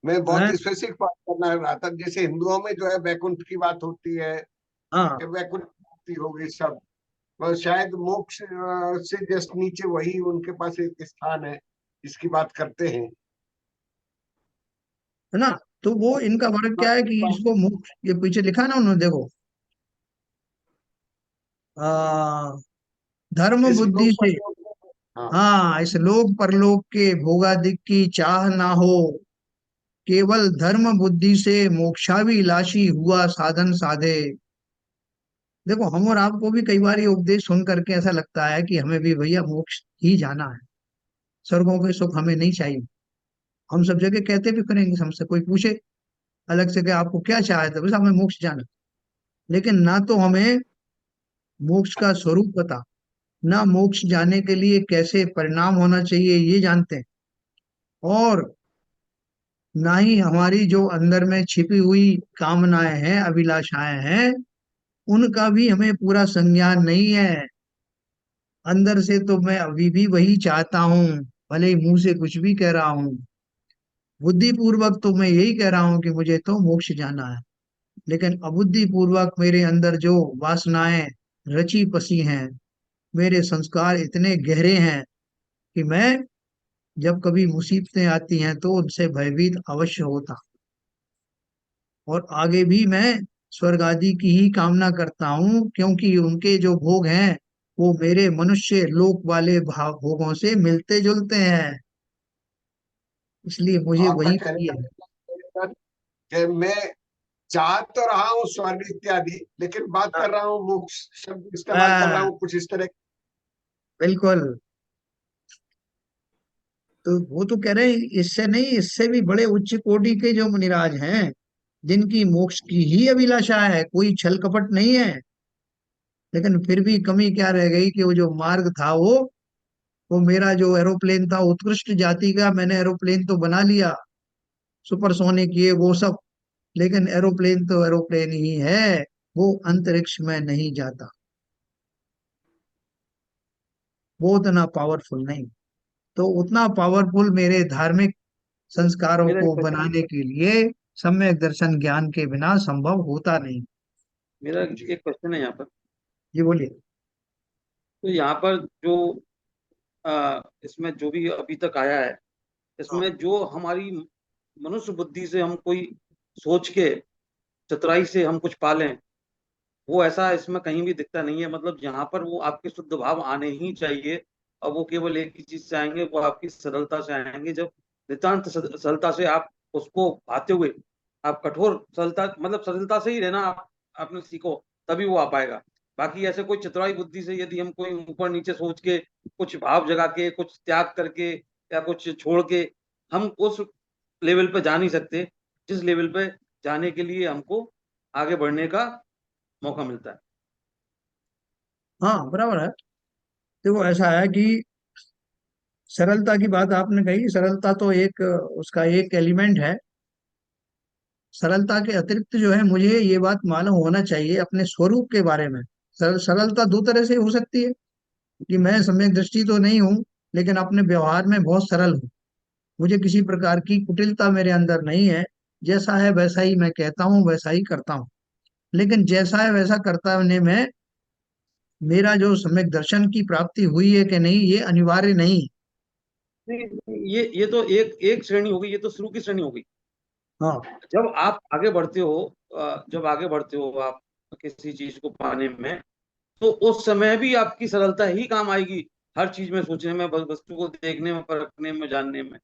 मैं बहुत है? स्पेसिफिक बात करना रहा था, जैसे हिंदुओं में जो है वैकुंठ की बात होती है, हाँ कि वैकुंठ मुक्ति हो गई सब, और शायद मोक्ष से जस्ट नीचे वही उनके पास एक स्थान है जिसकी बात करते हैं। है ना। तो वो इनका वर्ग क्या है कि इसको मोक्ष, ये पीछे लिखा है ना उन्होंने, देखो आ, धर्म इस बुद्धि लोक से, परलोक में, हाँ, हाँ इस लोक परलोक के भोगादिक की चाह ना हो, केवल धर्म बुद्धि से मोक्षाभिलाषी हुआ साधन साधे। देखो हम और आपको भी कई बार ये उपदेश सुन करके ऐसा लगता है कि हमें भी भैया मोक्ष ही जाना है, स्वर्गों के सुख हमें नहीं चाहिए। हम सब जगह कहते भी करेंगे, हमसे कोई पूछे अलग से कि आपको क्या चाहते है, बस हमें मोक्ष जाना। लेकिन ना तो हमें मोक्ष का स्वरूप पता, ना मोक्ष जाने के लिए कैसे परिणाम होना चाहिए ये जानते हैं, और ना ही हमारी जो अंदर में छिपी हुई कामनाएं हैं, अभिलाषाएं हैं, उनका भी हमें पूरा संज्ञान नहीं है। अंदर से तो मैं अभी भी वही चाहता हूँ, भले ही मुंह से कुछ भी कह रहा हूँ। बुद्धि पूर्वक तो मैं यही कह रहा हूँ कि मुझे तो मोक्ष जाना है, लेकिन अबुद्धि पूर्वक मेरे अंदर जो वासनाएं रची पसी हैं, मेरे संस्कार इतने गहरे हैं कि मैं जब कभी मुसीबतें आती हैं तो उनसे भयभीत अवश्य होता, और आगे भी मैं स्वर्ग आदि की ही कामना करता हूँ, क्योंकि उनके जो भोग हैं वो मेरे मनुष्य लोक वाले भाव भोगों से मिलते जुलते हैं, इसलिए मुझे आपका वही कहने प्रिय का है। मतलब है कि मैं चाह तो रहा हूँ स्वर्ग इत्यादि, लेकिन बात कर रहा हूँ मोक्ष शब्द इस्तेमाल कर रहा हाँ, हूँ कुछ इस तरह। बिल्कुल। तो वो तो कह रहे हैं इससे नहीं, इससे भी बड़े उच्च कोटि के जो मुनिराज हैं, जिनकी मोक्ष की ही अभिलाषा है, कोई छल कपट नहीं है, लेकिन फिर भी कमी क्या रह गई कि वो जो मार्ग था वो मेरा जो एरोप्लेन था उत्कृष्ट जाति का, मैंने एरोप्लेन तो बना लिया, सुपरसोनिक ये वो सब, लेकिन एरोप्लेन तो एरोप्लेन ही है, वो अंतरिक्ष में नहीं जाता, वो उतना पावरफुल नहीं। तो उतना पावरफुल मेरे धार्मिक संस्कारों मेरा एक को क्वेश्चन बनाने के लिए सम्यक दर्शन ज्ञान के बिना संभव होता नहीं। मेरा जी। एक क्वेश्चन है यहाँ पर। जी बोलिए। तो यहाँ पर जो इसमें जो भी अभी तक आया है, हाँ, इसमें जो हमारी मनुष्य बुद्धि से हम कोई सोच के चतुराई से हम कुछ पालें, वो ऐसा इसमें कहीं भी दिखता नहीं है। मतलब यहाँ पर वो आपके शुद्ध भाव आने ही चाहिए, और वो केवल एक ही चीज से आएंगे, वो आपकी सरलता से आएंगे। जब नितांत सरलता से आप उसको पाते हुए, आप कठोर सरलता, मतलब सरलता से ही रहना आप आपने सीखो, तभी वो आ पाएगा। बाकी ऐसे कोई चतुराई बुद्धि से यदि हम कोई ऊपर नीचे सोच के, कुछ भाव जगा के, कुछ त्याग करके या कुछ छोड़ के, हम उस लेवल पे जा नहीं सकते जिस लेवल पे जाने के लिए हमको आगे बढ़ने का मौका मिलता है। हाँ बराबर है। देखो ऐसा है कि सरलता की बात आपने कही, सरलता तो एक उसका एक एलिमेंट है। सरलता के अतिरिक्त जो है मुझे ये बात मालूम होना चाहिए अपने स्वरूप के बारे में। सरलता दो तरह से हो सकती है, कि मैं सम्यक दृष्टि तो नहीं हूँ, लेकिन अपने व्यवहार में बहुत सरल हूँ, मुझे किसी प्रकार की कुटिलता मेरे अंदर नहीं है, जैसा है वैसा ही मैं कहता हूँ, वैसा ही करता हूँ। लेकिन जैसा है वैसा करने में मेरा जो सम्यक दर्शन की प्राप्ति हुई है कि नहीं, ये अनिवार्य नहीं। ये तो एक एक श्रेणी हो गई, ये तो शुरू की श्रेणी हो गई। हाँ, जब आप आगे बढ़ते हो, जब आगे बढ़ते हो आप किसी चीज को पाने में, तो उस समय भी आपकी सरलता ही काम आएगी, हर चीज में सोचने में, वस्तु को देखने में, परखने में, जानने में।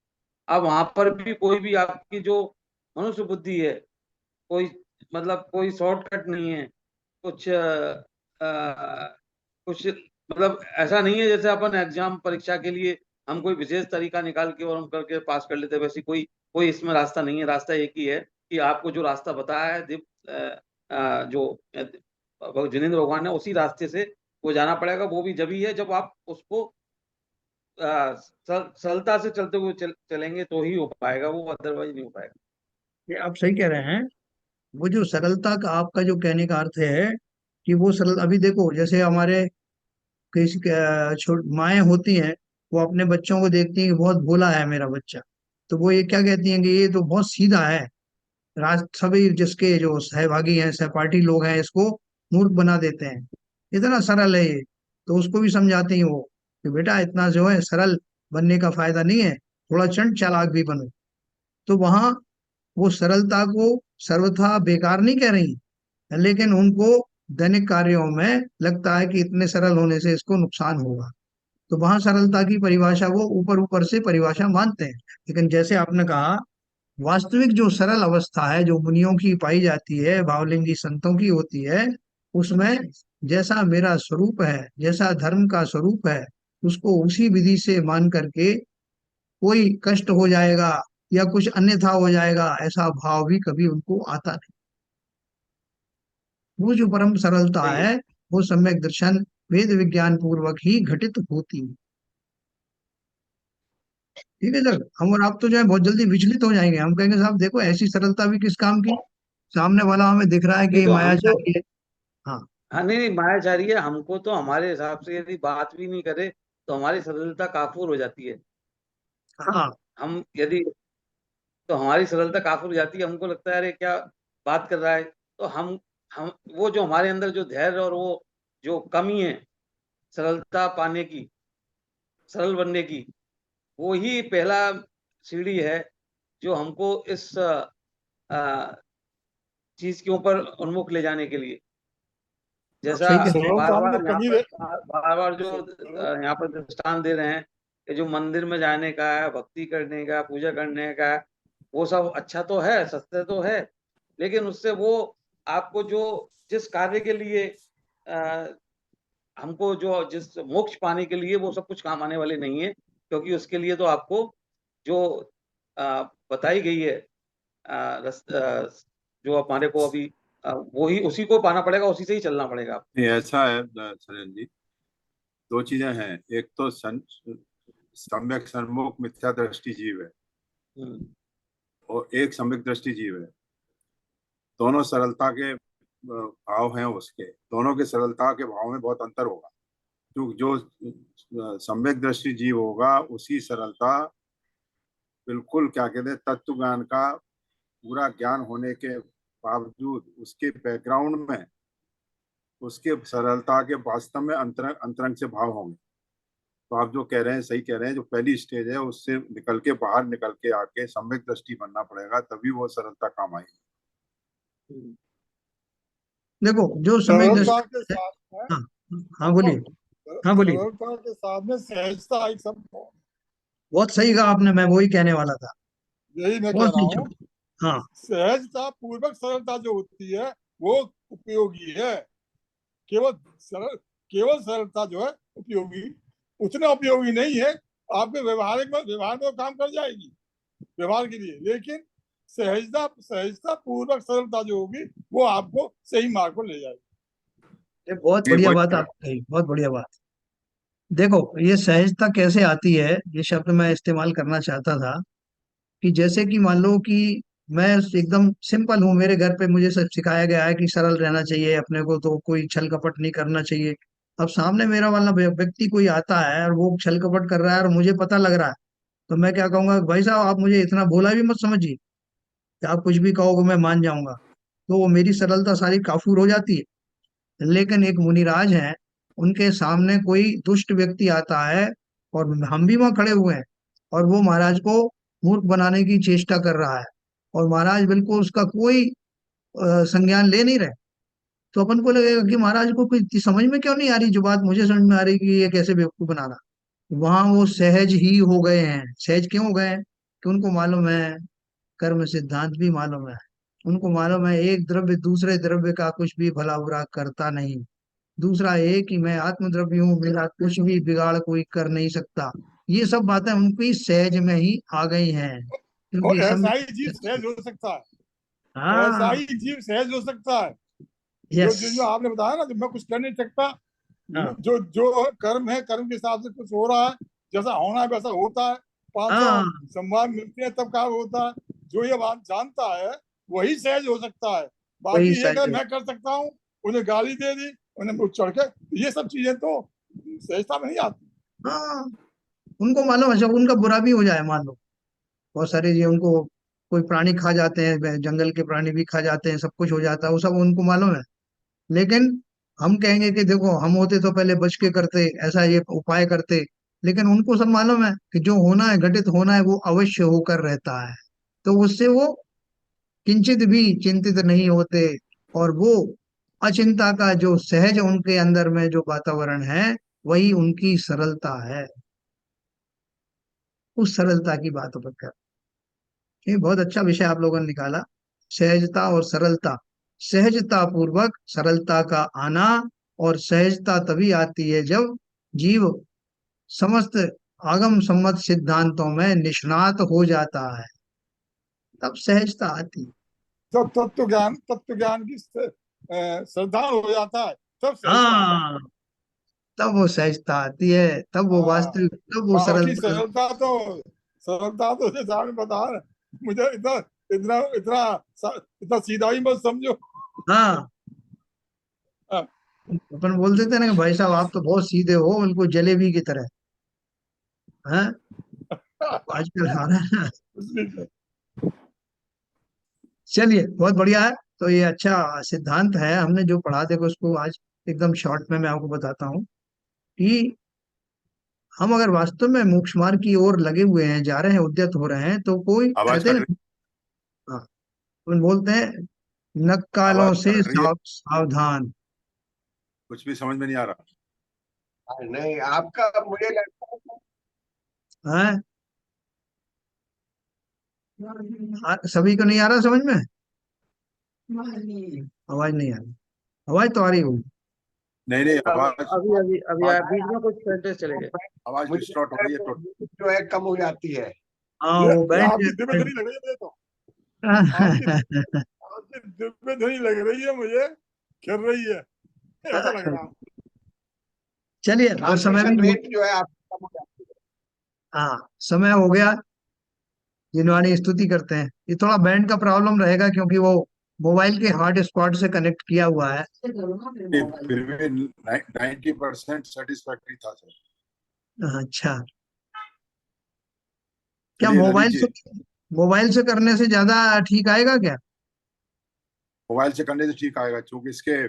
अब वहां पर भी कोई भी आपकी जो मनुष्य बुद्धि है, कोई मतलब कोई शॉर्टकट नहीं है, कुछ कुछ मतलब ऐसा नहीं है जैसे अपन एग्जाम परीक्षा के लिए हम कोई विशेष तरीका निकाल के और हम करके पास कर लेते हैं, वैसे कोई कोई इसमें रास्ता नहीं है। रास्ता एक ही है कि आपको जो रास्ता बताया है जो जिनेंद्र भगवान ने, उसी रास्ते से वो जाना पड़ेगा। वो भी जब ही है जब आप उसको सरलता से चलते हुए चलेंगे तो ही हो पाएगा, वो अदरवाइज नहीं हो पाएगा। ये आप सही कह रहे हैं। वो जो सरलता का आपका जो कहने का अर्थ है कि वो सरल, अभी देखो जैसे हमारे किसी छोट माएँ होती हैं, वो अपने बच्चों को देखती हैं कि बहुत भोला है मेरा बच्चा, तो वो ये क्या कहती हैं कि ये तो बहुत सीधा है, राज सभी जिसके जो सहभागी हैं, सहपाठी लोग हैं, इसको मूर्ख बना देते हैं, इतना सरल है ये। तो उसको भी समझाती हैं वो कि बेटा इतना जो है सरल बनने का फायदा नहीं है, थोड़ा चंट चालाक भी बनो। तो वहां वो सरलता को सर्वथा बेकार नहीं कह रही, लेकिन उनको दैनिक कार्यों में लगता है कि इतने सरल होने से इसको नुकसान होगा, तो वहां सरलता की परिभाषा वो ऊपर ऊपर से परिभाषा मानते हैं। लेकिन जैसे आपने कहा वास्तविक जो सरल अवस्था है जो मुनियों की पाई जाती है, भावलिंगी संतों की होती है, उसमें जैसा मेरा स्वरूप है, जैसा धर्म का स्वरूप है, उसको उसी विधि से मान करके कोई कष्ट हो जाएगा या कुछ अन्यथा हो जाएगा ऐसा भाव भी कभी उनको आता नहीं। वो जो परम सरलता सही है। है वो सम्यक दर्शन वेद विज्ञान पूर्वक ही घटित होती है। ठीक है सर, हम और आप तो जो है बहुत जल्दी विचलित हो जाएंगे, हम कहेंगे साहब देखो ऐसी सरलता भी किस काम की, सामने वाला हमें दिख रहा है कि नहीं ये तो हमको, मायाजाली है। हाँ। हाँ नहीं नहीं, मायाचारी है, हमको तो हमारे हिसाब से यदि बात भी नहीं करे तो हमारी सरलता काफूर हो जाती है। हाँ। हम यदि, तो हमारी सरलता काफूर हो जाती है, हमको लगता है अरे क्या बात कर रहा है। तो हम वो जो हमारे अंदर जो धैर्य और वो जो कमी है सरलता पाने की, सरल बनने की, वो ही पहला सीढ़ी है जो हमको इस चीज के ऊपर उन्मुख ले जाने के लिए, आप जैसा सही कह रहे हैं। बार सरलता में बार यहाँ कमी पर, रहे। बार बार जो सरल यहाँ पर दृष्टांत दे रहे हैं कि जो मंदिर में जाने का है, भक्ति करने का, पूजा करने का है, वो सब अच्छा तो है, सत्य तो है, लेकिन उससे वो आपको जो जिस कार्य के लिए अ, हमको जो जिस मोक्ष पाने के लिए वो सब कुछ काम आने वाले नहीं है, क्योंकि उसके लिए तो आपको जो बताई गई है जो हमारे को अभी वो ही उसी को पाना पड़ेगा, उसी से ही चलना पड़ेगा। नहीं, ऐसा है सजन जी, दो चीजें हैं। एक तो सम्यक सन्मुख मिथ्या दृष्टि जीव है, हम्म, और एक सम्यक दृष्टि जीव है। दोनों सरलता के भाव हैं उसके, दोनों के सरलता के भाव में बहुत अंतर होगा। जो सम्यक दृष्टि जीव होगा उसी सरलता, बिल्कुल क्या कहते हैं, तत्व ज्ञान का पूरा ज्ञान होने के बावजूद उसके बैकग्राउंड में उसके सरलता के वास्तव में अंतरंग अंतरंग से भाव होंगे। तो आप जो कह रहे हैं सही कह रहे हैं, जो पहली स्टेज है उससे निकल के बाहर निकल के आके सम्यक दृष्टि बनना पड़ेगा, तभी वो सरलता काम आएगी। हम्म। देखो जो समय सरलता के दृष्टि। साथ में हाँ। हाँ सुनो, बोलिए। हाँ बोलिए। सरलता के साथ में सहजता एक शब्द है। बहुत सही कहा आपने, मैं वही कहने वाला था। यही मैं कह बहुत रहा सही हूँ। शब्द। हाँ। सहजता पूर्वक सरलता जो होती है वो उपयोगी है। केवल सरल, केवल सरलता जो है उपयोगी, उतना उपयोगी नहीं है। आपके व्यवहारिक में, व्यवहार में वो काम कर जाएगी व्यवहार के लिए, लेकिन सहजता, सहजता पूर्वक सरलता जो होगी वो आपको सही मार्ग पर ले जाएगी। ये बहुत ये बढ़िया वही बात है। आपने कही, बहुत बढ़िया बात। देखो ये सहजता कैसे आती है, ये शब्द मैं इस्तेमाल करना चाहता था कि जैसे कि मान लो कि मैं एकदम सिंपल हूँ, मेरे घर पे मुझे सब सिखाया गया है कि सरल रहना चाहिए अपने को, तो कोई छल कपट नहीं करना चाहिए। अब सामने मेरा वाला व्यक्ति कोई आता है और वो छल कपट कर रहा है और मुझे पता लग रहा है, तो मैं क्या कहूंगा, भाई साहब आप मुझे इतना भोला भी मत समझिए कि आप कुछ भी कहोगे मैं मान जाऊंगा। तो वो मेरी सरलता सारी काफूर हो जाती है। लेकिन एक मुनिराज हैं, उनके सामने कोई दुष्ट व्यक्ति आता है और हम भी वहां खड़े हुए हैं, और वो महाराज को मूर्ख बनाने की चेष्टा कर रहा है, और महाराज बिल्कुल उसका कोई संज्ञान ले नहीं रहे, तो अपन को लगेगा कि महाराज को कोई समझ में क्यों नहीं आ रही जो बात मुझे समझ में आ रही कि ये कैसे बेवकूफ बना रहा। वहां वो सहज ही हो गए हैं। सहज क्यों हो गए हैं? कि उनको मालूम है, कर्म सिद्धांत भी मालूम है, उनको मालूम है एक द्रव्य दूसरे द्रव्य का कुछ भी भला बुरा करता नहीं। दूसरा ये कि मैं आत्मद्रव्य हूँ, मेरा कुछ भी बिगाड़ कोई कर नहीं सकता। ये सब बातें उनकी सहज में ही आ गई हैं, और क्योंकि ऐसा सब। ही जीव सहज हो सकता है, ऐसा हाँ। ही जीव सहज हो सकता है। जो यस। जो जो आपने बताया ना, जो मैं कुछ कर नहीं सकता, हाँ। जो जो कर्म है, कर्म के हिसाब से कुछ हो रहा है, जैसा होना है वैसा होता है। 500 हाँ। संभाग मिलते हैं तब काम होता है। जो ये बात जानता है वही सहज हो सकता है। वही बाकी ये सहज अगर मैं कर सकता हूँ, उन्हें गाली दे दी, उन्हें चढ़ के, ये सब चीजें तो सहजता में नहीं आती। हाँ। उनको मालूम है जब उनका बुरा भी हो जाए, मान लो बहुत सारे ये उनको कोई प्राणी खा जाते हैं, जंगल के प्राणी भी खा जाते हैं, सब कुछ हो जाता है, वो सब उनको मालूम है। लेकिन हम कहेंगे कि देखो हम होते तो पहले बच के करते, ऐसा ये उपाय करते। लेकिन उनको सब मालूम है कि जो होना है, घटित होना है, वो अवश्य होकर रहता है, तो उससे वो किंचित भी चिंतित नहीं होते। और वो अचिंता का जो सहज उनके अंदर में जो वातावरण है, वही उनकी सरलता है। उस सरलता की बात पर कर। ये बहुत अच्छा विषय आप लोगों ने निकाला, सहजता और सरलता। सहजता पूर्वक सरलता का आना, और सहजता तभी आती है जब जीव समस्त आगम सम्मत सिद्धांतों में निष्णात हो जाता है, तब सहजता आती है। जब तत्व ज्ञान की श्रद्धा हो जाता है तब सहजता आता है। हाँ, तब वो सहजता आती है, तब वो हाँ, वास्तविक, तब वो बाकी सरलता। सरलता तो जैसे आपने बताया, मुझे इतना इतना इतना इतना सीधा ही मत समझो। हाँ, हाँ, अपन बोल देते हैं ना कि भाई साहब आप तो बहुत सीधे हो, बिल्कुल जलेबी की तरह। हैं, आजकल आ रहा है। इसलिए चलिए, बहुत बढ़िया है। तो ये अच्छा सिद्धांत है, हमने जो पढ़ा, देखो उसको आज एकदम शॉर्ट में मैं आपको बताता हूँ कि हम अगर वास्तव में मोक्ष मार्ग की ओर लगे हुए हैं, जा रहे हैं, उद्यत हो रहे हैं, तो कोई आवाज कहते हैं कट ना, रही हाँ, अपन बोलते हैं नक्कालों आवाज से कट रही है, सावधान। कुछ भी समझ में नहीं आ रहा। नहीं, आपका मुझे लगता है हैं, सभी को नहीं आ रहा समझ में? आवाज नहीं आ रही, आवाज तो आ रही होगी। नहीं नहीं, अब आवाज अभी अभी अभी आवाज बीच में कुछ सेंटेंस चले गए। आवाज मुझे डिस्टॉर्ट हो लगता है रही है वो टोटल। जो है कम हो जाती है। हाँ, ये वो ये बैंड। आपकी दिव्य ध्वनि लग रही है मुझे तो। आपकी आपकी दिव्य ध्वनि लग रही है मुझे, खिल रही है, ऐसा लग रहा है। चलिए, और समय ट्रांसमिशन भी, रेट जो है आपकी कम हो जाती है। हाँ, समय हो गया। जिनवाणी स्तुति करते हैं। ये थोड़ा बैंड का प्रॉब्लम रहेगा, क्योंकि वो मोबाइल के हॉट स्पॉट से कनेक्ट किया हुआ है। फिर भी 90% सेटिस्फैक्ट्री था सर। अच्छा, क्या चलिए ललित जी, मोबाइल से करने से ज्यादा ठीक आएगा क्या? मोबाइल से करने से ठीक आएगा, क्योंकि इसके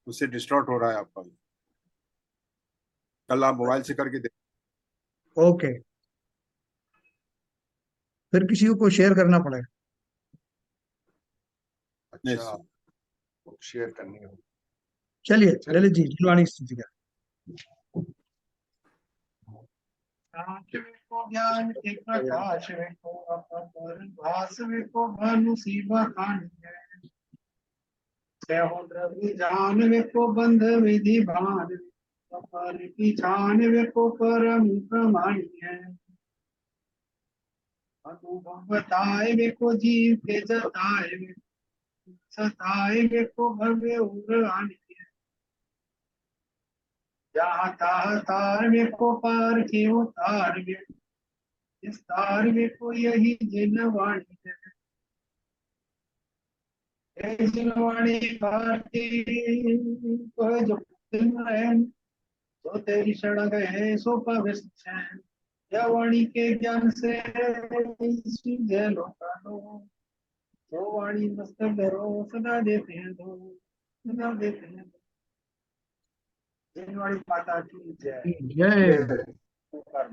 उससे डिस्टॉर्ट हो रहा है आपका। कल आप मोबाइल से करके देख। ओके, फिर किसी को शेयर करना पड़ेगा। अच्छा, शेयर करनी होगी। चलिए चलिए, ललित जी, जिनवाणी स्तुति का। को ज्ञान के प्रकाश को अपर भास को भानु सी बखानी है। हो द्रव्य जान को बंध विधि भान अपर की जान को परम प्रमाणी है। अनुभव बताए को जीव के जताए सताए को भव्य उड़ानी है। जहाँ ताह तार को पार के उतार इस तार को यही जिनवाणी है। हे जिनवाणी भारती को जो सिमरन तो तेरी शरण गए सो पवित्र है। या वाणी के ज्ञान से सीधे लोका लो तो वाणी मस्तक धरो सदा देते हैं दो सदा देते हैं। जिनवाणी माता की जय। जय।